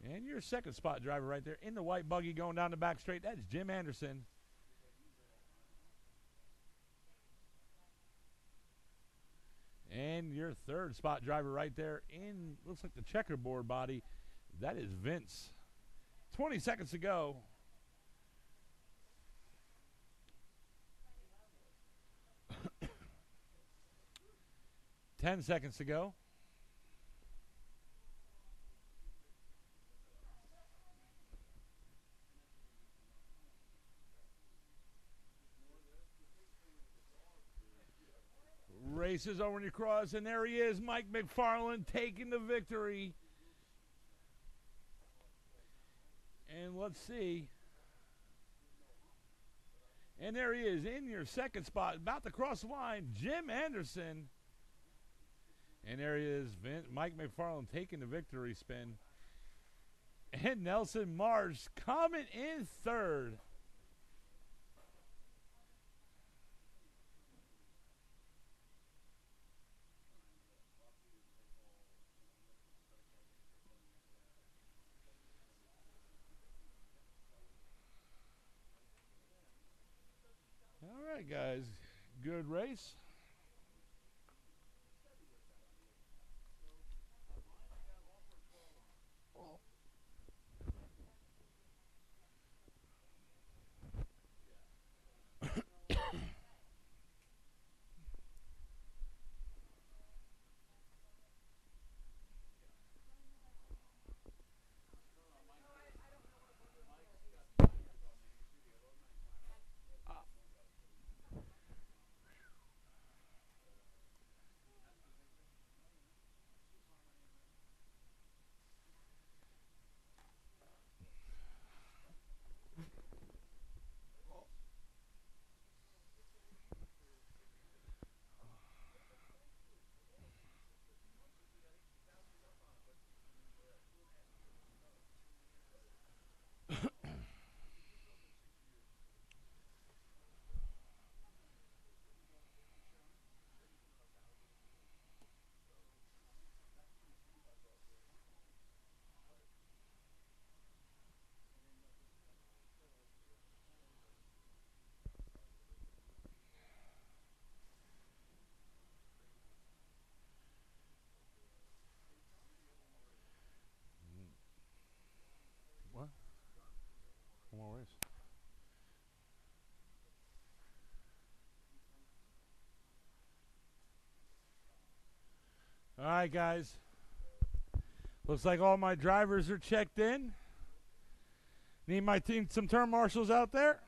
And your second spot driver right there in the white buggy going down the back straight. That's Jim Anderson. And your third spot driver right there in, looks like the checkerboard body. That is Vince. 20 seconds to go. 10 seconds to go. Races over and across, and there he is, Mike McFarland taking the victory. And let's see. And there he is in your second spot, about to cross the line, Jim Anderson. And there he is, Mike McFarland taking the victory spin. And Nelson Marsh coming in third. All right, guys. Good race. right, guys. Looks like all my drivers are checked in. Need my team, some turn marshals out there.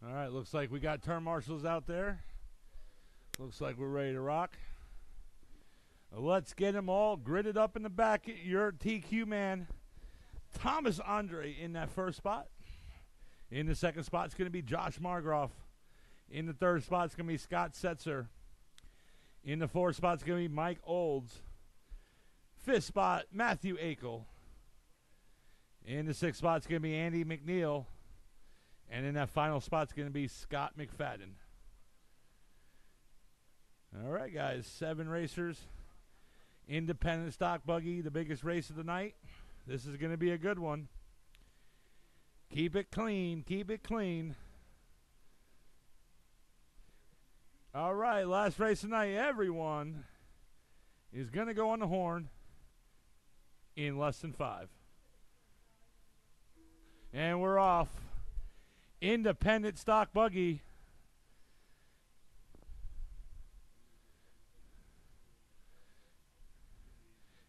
All right, looks like we got turn marshals out there. Looks like we're ready to rock. Let's get them all gridded up in the back. Your TQ man, Thomas Andre, in that first spot. In the second spot, it's going to be Josh Margroff. In the third spot, it's going to be Scott Setzer. In the fourth spot, it's going to be Mike Olds. Fifth spot, Matthew Akel. In the sixth spot, it's going to be Andy McNeil. And in that final spot, it's going to be Scott McFadden. All right, guys, 7 racers. Independent stock buggy, the biggest race of the night. This is going to be a good one. Keep it clean. Keep it clean. All right, last race of the night. Everyone is going to go on the horn in less than 5. And we're off. Independent stock buggy.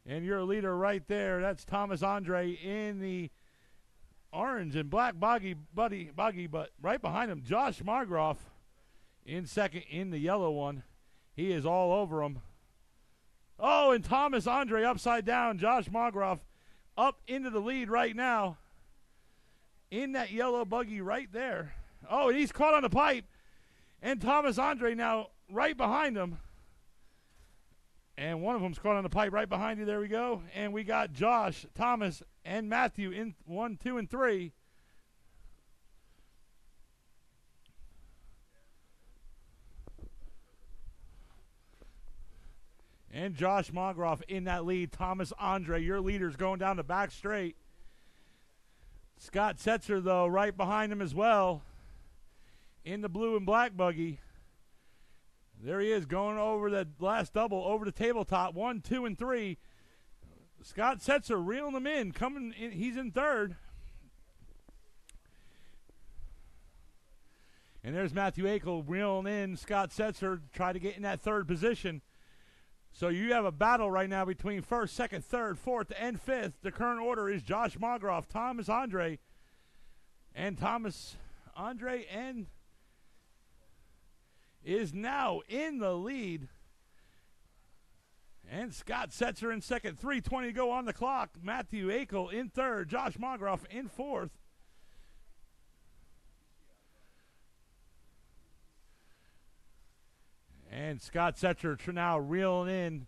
And your leader right there, that's Thomas Andre in the orange and black buggy, but right behind him, Josh Margroff in second in the yellow one. He is all over him. Oh, and Thomas Andre upside down. Josh Margroff up into the lead right now. In that yellow buggy right there. Oh, and he's caught on the pipe. And Thomas Andre now right behind him. And one of them's caught on the pipe right behind you. There we go. And we got Josh, Thomas, and Matthew in 1, 2, and 3. And Josh Margroff in that lead. Thomas Andre, your leader's going down the back straight. Scott Setzer, though, right behind him as well in the blue and black buggy. There he is going over the last double, over the tabletop. 1, 2, and 3. Scott Setzer reeling him in. Coming in, he's in third. And there's Matthew Akel reeling in Scott Setzer, try to get in that third position. So you have a battle right now between first, second, third, fourth, and fifth. The current order is Josh Margroff, Thomas Andre, and Thomas Andre and is now in the lead. And Scott Setzer in second. 3:20 to go on the clock. Matthew Akel in third. Josh Margroff in fourth. And Scott Setzer now reeling in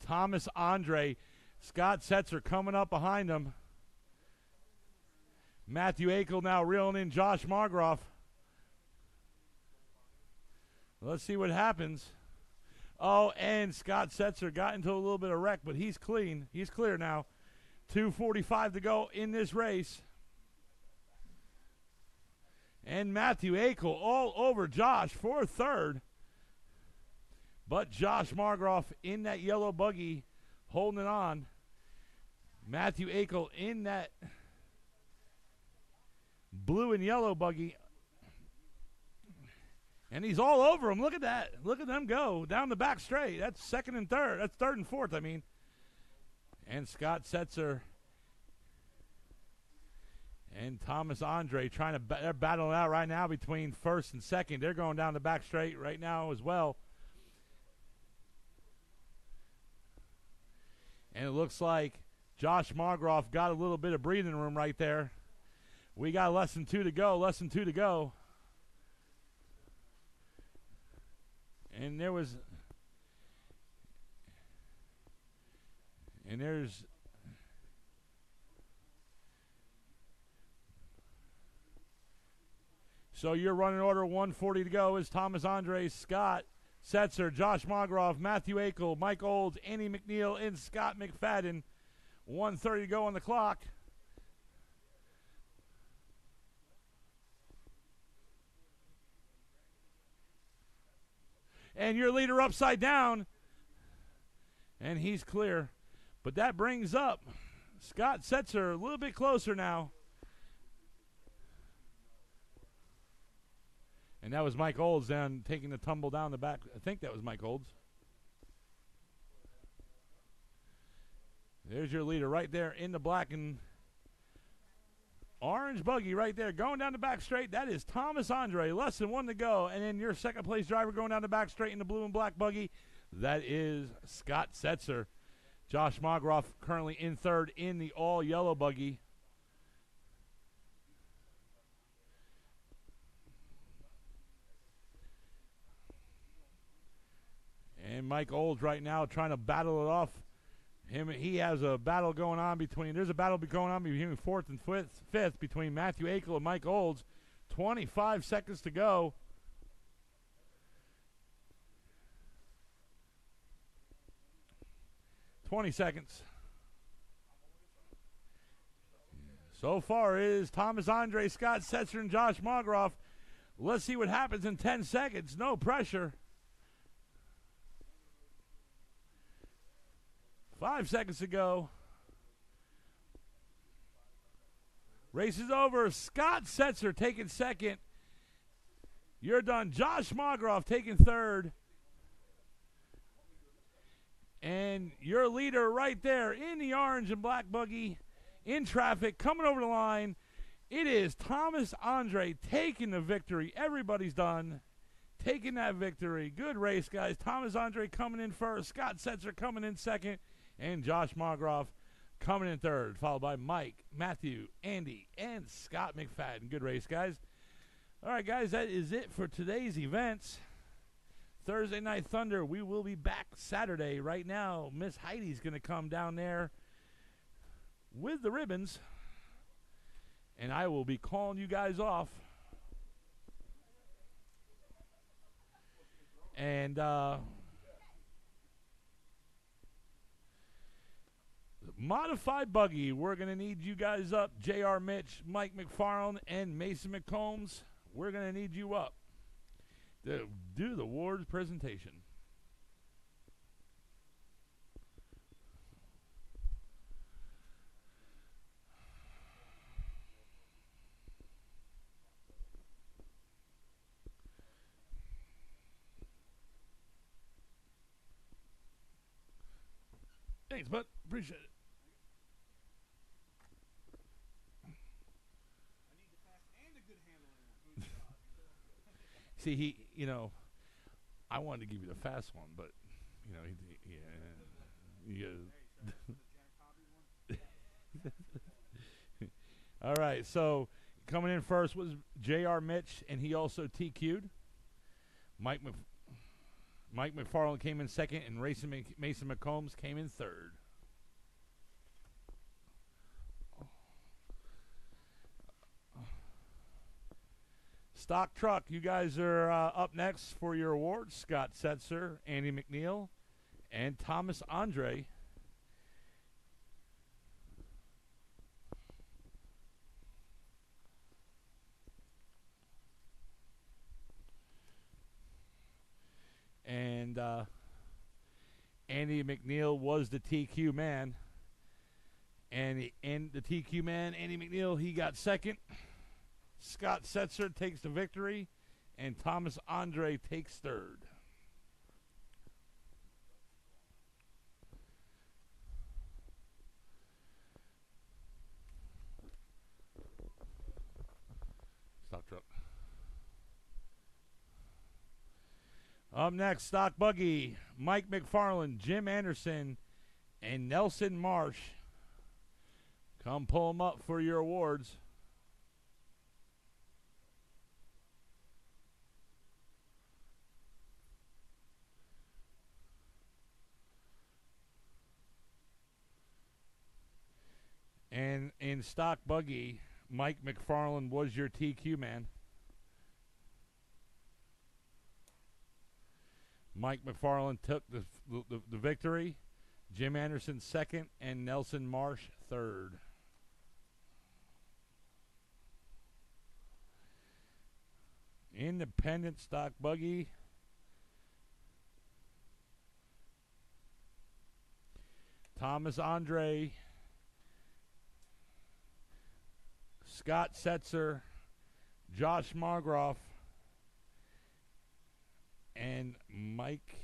Thomas Andre. Scott Setzer coming up behind him. Matthew Akel now reeling in Josh Margroff. Let's see what happens. Oh, and Scott Setzer got into a little bit of wreck, but he's clean. He's clear now. 2:45 to go in this race. And Matthew Akel all over Josh for third. But Josh Margroff in that yellow buggy holding it on. Matthew Akel in that blue and yellow buggy. And he's all over him. Look at that. Look at them go down the back straight. That's second and third. That's third and fourth, I mean. And Scott Setzer and Thomas Andre trying to they're battling out right now between first and second. They're going down the back straight right now as well. And it looks like Josh Margroff got a little bit of breathing room right there. We got less than 2 to go. Less than 2 to go. And there's so your running order 140 to go is Thomas Andre, Scott, Setzer, Josh Mogroff, Matthew Akel, Mike Olds, Andy McNeil, and Scott McFadden. 1:30 to go on the clock. And your leader upside down. And he's clear. But that brings up Scott Setzer a little bit closer now. And that was Mike Olds down taking the tumble down the back. I think that was Mike Olds. There's your leader right there in the black and orange buggy right there. Going down the back straight, that is Thomas Andre. Less than 1 to go. And then your second place driver going down the back straight in the blue and black buggy, that is Scott Setzer. Josh Mogroff currently in third in the all yellow buggy. And Mike Olds right now trying to battle it off. He has a battle going on between, there's a battle going on between fourth and fifth between Matthew Akel and Mike Olds. 25 seconds to go. $20 seconds. So far is Thomas Andre, Scott Setzer, and Josh Mogroff. Let's see what happens in 10 seconds. No pressure. 5 seconds to go. Race is over. Scott Setzer taking second. You're done. Josh Mogroff taking third. And your leader right there in the orange and black buggy in traffic coming over the line. It is Thomas Andre taking the victory. Everybody's done. Taking that victory. Good race, guys. Thomas Andre coming in first. Scott Setzer coming in second. And Josh Mogroff coming in third. Followed by Mike, Matthew, Andy, and Scott McFadden. Good race, guys. All right, guys. That is it for today's events. Thursday Night Thunder, we will be back Saturday. Right now, Miss Heidi's going to come down there with the ribbons, and I will be calling you guys off. And modified buggy, we're going to need you guys up. J.R. Mitch, Mike McFarland, and Mason McCombs. We're going to need you up to do the awards presentation. Thanks, bud. Appreciate it. See, I wanted to give you the fast one, but, All right, so coming in first was J.R. Mitch, and he also TQ'd. Mike McFarland came in second, and Mason McCombs came in third. Stock Truck, you guys are up next for your awards. Scott Setzer, Andy McNeil, and Thomas Andre. And Andy McNeil was the TQ man. And the TQ man, Andy McNeil, he got second. Scott Setzer takes the victory, and Thomas Andre takes third. Stock Truck. Up next, Stock Buggy, Mike McFarland, Jim Anderson, and Nelson Marsh. Come pull them up for your awards. And in Stock Buggy, Mike McFarland was your TQ man. Mike McFarland took the victory. Jim Anderson second, and Nelson Marsh third. Independent stock buggy. Thomas Andre, Scott Setzer, Josh Margroff, and Mike.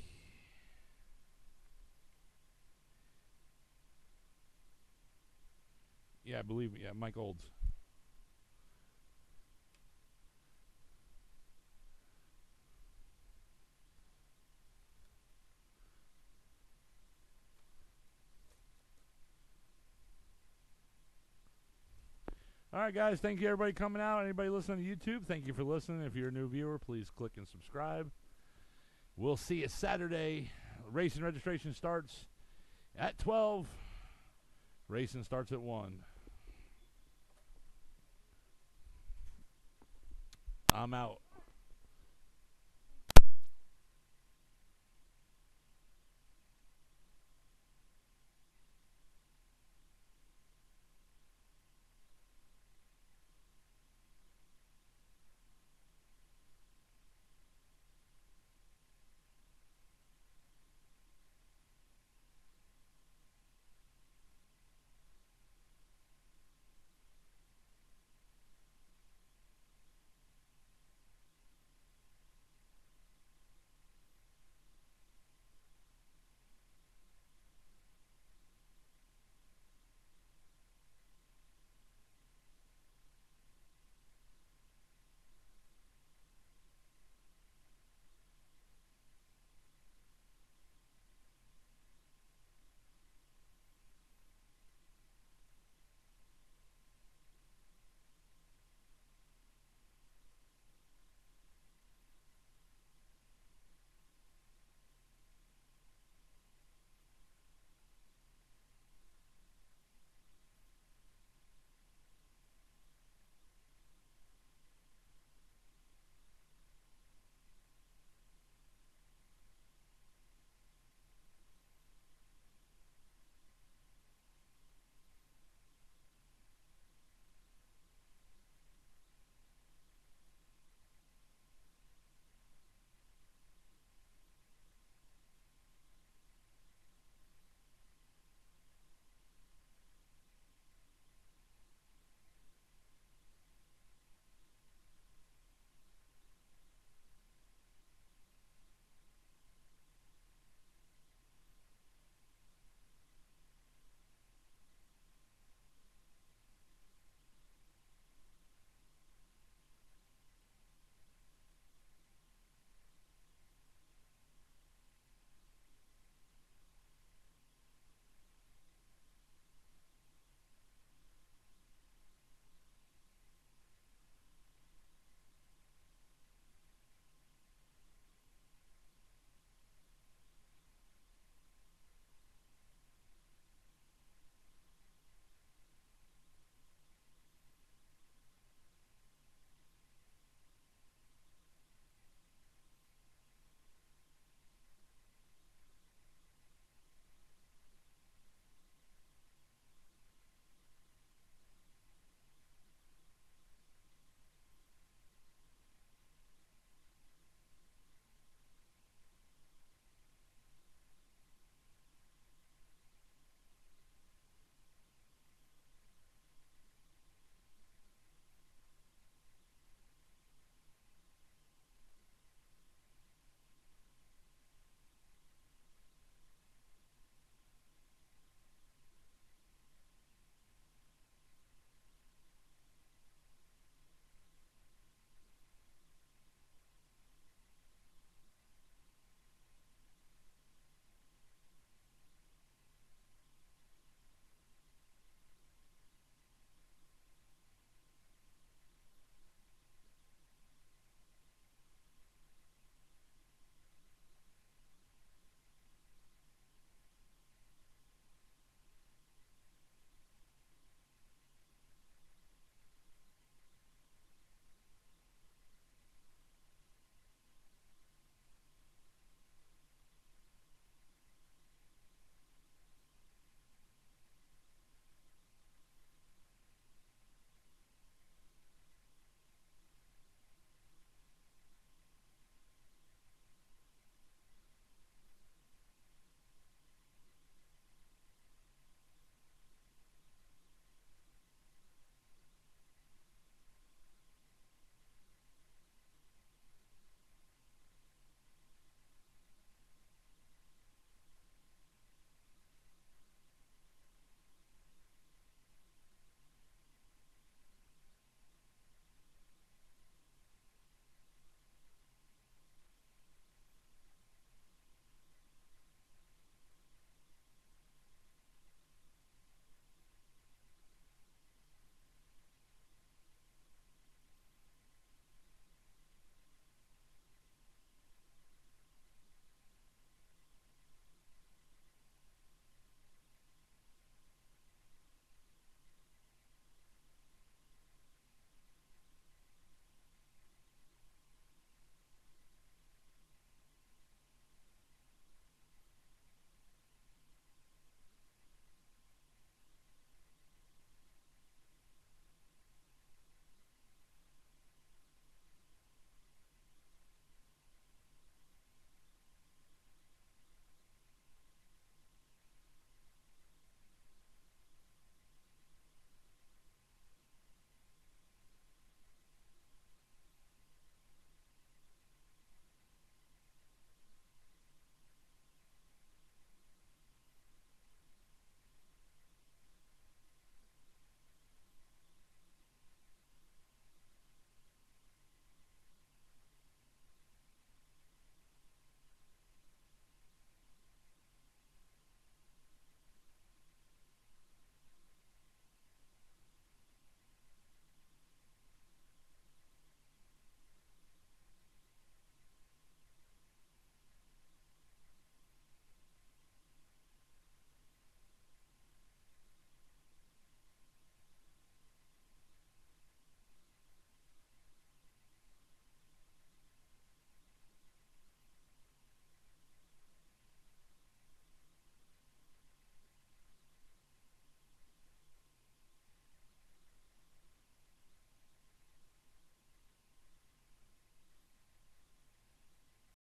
Yeah, I believe, Mike Olds. All right, guys. Thank you, everybody, coming out. Anybody listening to YouTube, thank you for listening. If you're a new viewer, please click and subscribe. We'll see you Saturday. Racing registration starts at 12. Racing starts at 1. I'm out.